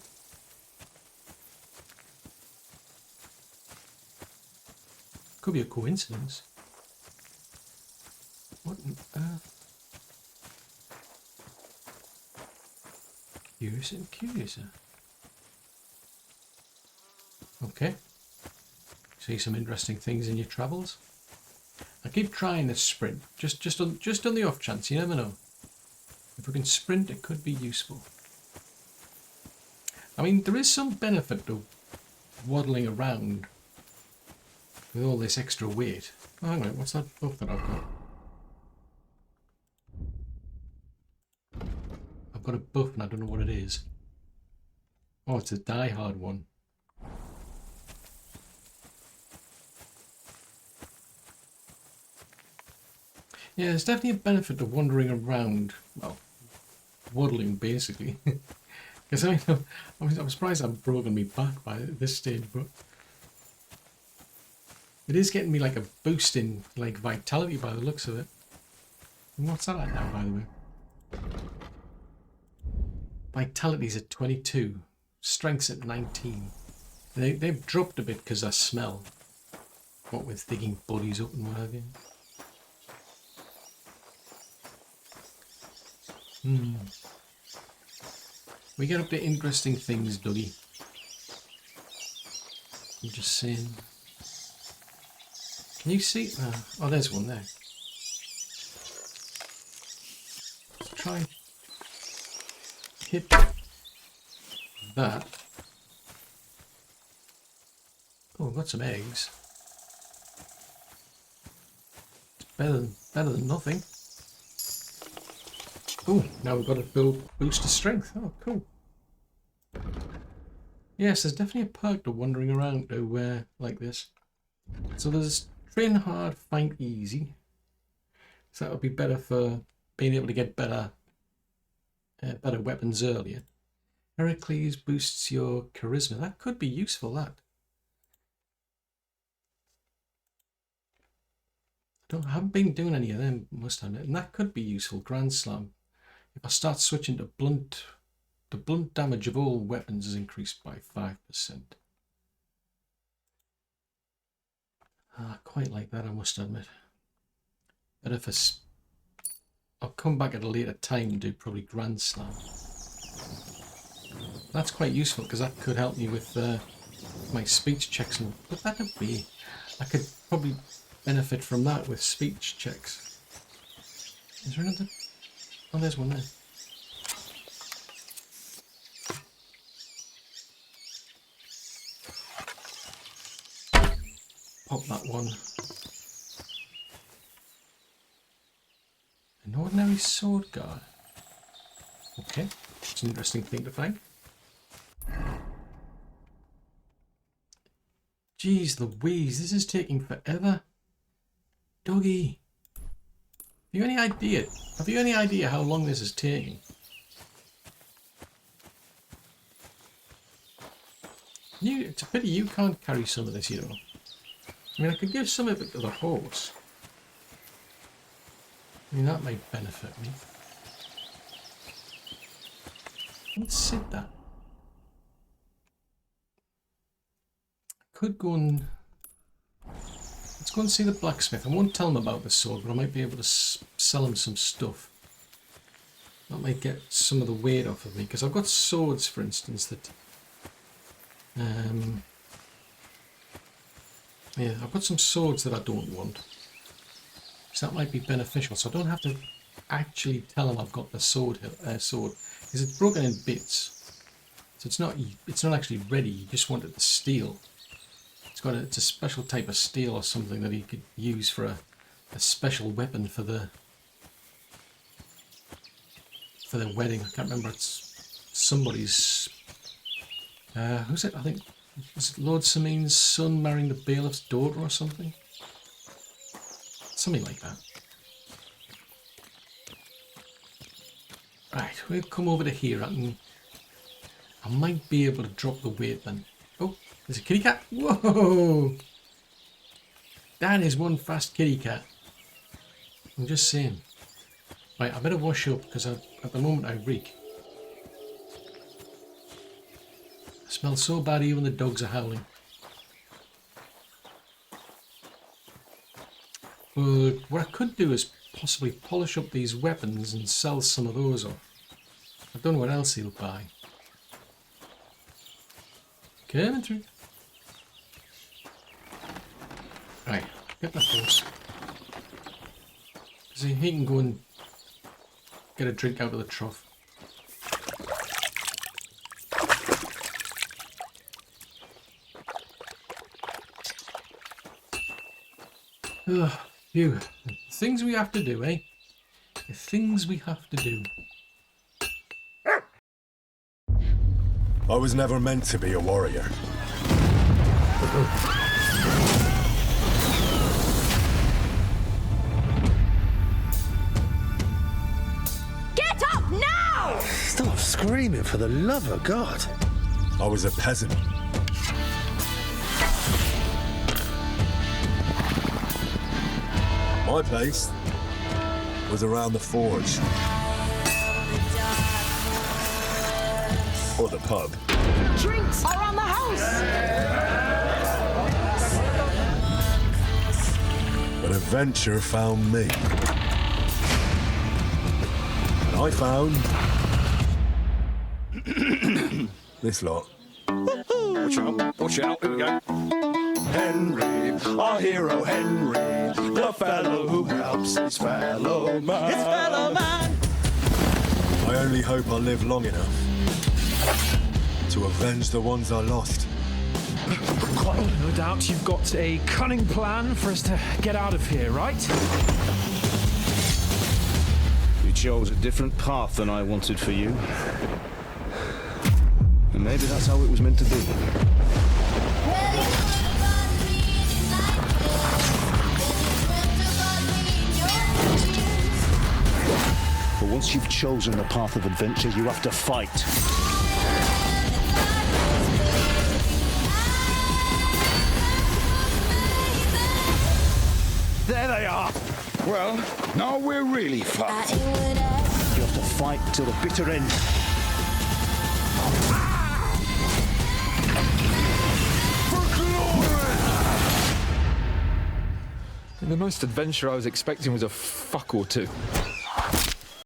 S1: Could be a coincidence. What on earth? Curious and curiouser. Okay. See some interesting things in your travels. I keep trying this sprint, just on the off chance. You never know. If we can sprint, it could be useful. I mean, there is some benefit to waddling around with all this extra weight. Oh, hang on, what's that buff that I've got? I've got a buff and I don't know what it is. Oh, it's a die-hard one. Yeah, there's definitely a benefit to wandering around, well, waddling basically. Because I mean, I'm surprised I've broken me back by this stage, but it is getting me like a boost in like vitality by the looks of it. And what's that like now, by the way? Vitality's at 22, strength's at 19. They've dropped a bit because I smell. What with digging bodies up and what have you. We get up to interesting things, Dougie. I'm just saying. Can you see? Oh, there's one there. Let's try hit that. Oh, we've got some eggs. It's better than nothing. Oh, now we've got a boost to strength. Oh, cool. Yes, there's definitely a perk to wandering around to like this. So there's train hard, fight easy. So that would be better for being able to get better weapons earlier. Heracles boosts your charisma. That could be useful, that. I haven't been doing any of them, must I admit, and that could be useful. Grand Slam. If I start switching to blunt, the blunt damage of all weapons is increased by 5%. I quite like that, I must admit. But if I'll come back at a later time and do probably Grand Slam. That's quite useful because that could help me with my speech checks. But that would be, I could probably benefit from that with speech checks. Is there another? Oh, there's one there. Pop that one. An ordinary sword guard. Okay, it's an interesting thing to find. Jeez Louise, this is taking forever. Doggy, have you any idea how long this is taking? It's a pity you can't carry some of this, you know. I mean, I could give some of it to the horse. I mean, that might benefit me. Let's sit that. I could go and... Let's go and see the blacksmith. I won't tell him about the sword, but I might be able to sell him some stuff. That might get some of the weight off of me, because I've got swords, for instance, that... yeah, I've got some swords that I don't want. So that might be beneficial, so I don't have to actually tell him I've got the sword, because it's broken in bits. So it's not actually ready, you just want it to steel. It's a special type of steel or something that he could use for a special weapon for the wedding. I can't remember, it's somebody's... who's it? I think is it Lord Samin's son marrying the bailiff's daughter or something? Something like that. Right, we'll come over to here and I might be able to drop the weight then. Oh, there's a kitty cat. Whoa! That is one fast kitty cat. I'm just saying. Right, I better wash up because at the moment I reek. I smell so bad even the dogs are howling. But what I could do is possibly polish up these weapons and sell some of those off. I don't know what else he'll buy. Coming through. Right, get that horse. Because he can go and get a drink out of the trough. Ugh, phew. The things we have to do, eh? The things we have to do.
S9: I was never meant to be a warrior.
S5: Get up now!
S10: Stop screaming, for the love of God.
S9: I was a peasant. My place was around the forge. Or the pub.
S5: Drinks around the house!
S9: But adventure found me. And I found... this lot.
S10: Watch out, here we go.
S9: Henry, our hero Henry, the fellow who helps his fellow man.
S10: His fellow man.
S9: I only hope I live long enough to avenge the ones I lost.
S11: Well, no doubt you've got a cunning plan for us to get out of here, right?
S12: You chose a different path than I wanted for you. And maybe that's how it was meant to be. But once you've chosen the path of adventure, you have to fight.
S10: There they are.
S12: Well, now we're really fucked. You have to fight till the bitter end.
S11: The most adventure I was expecting was a fuck or two.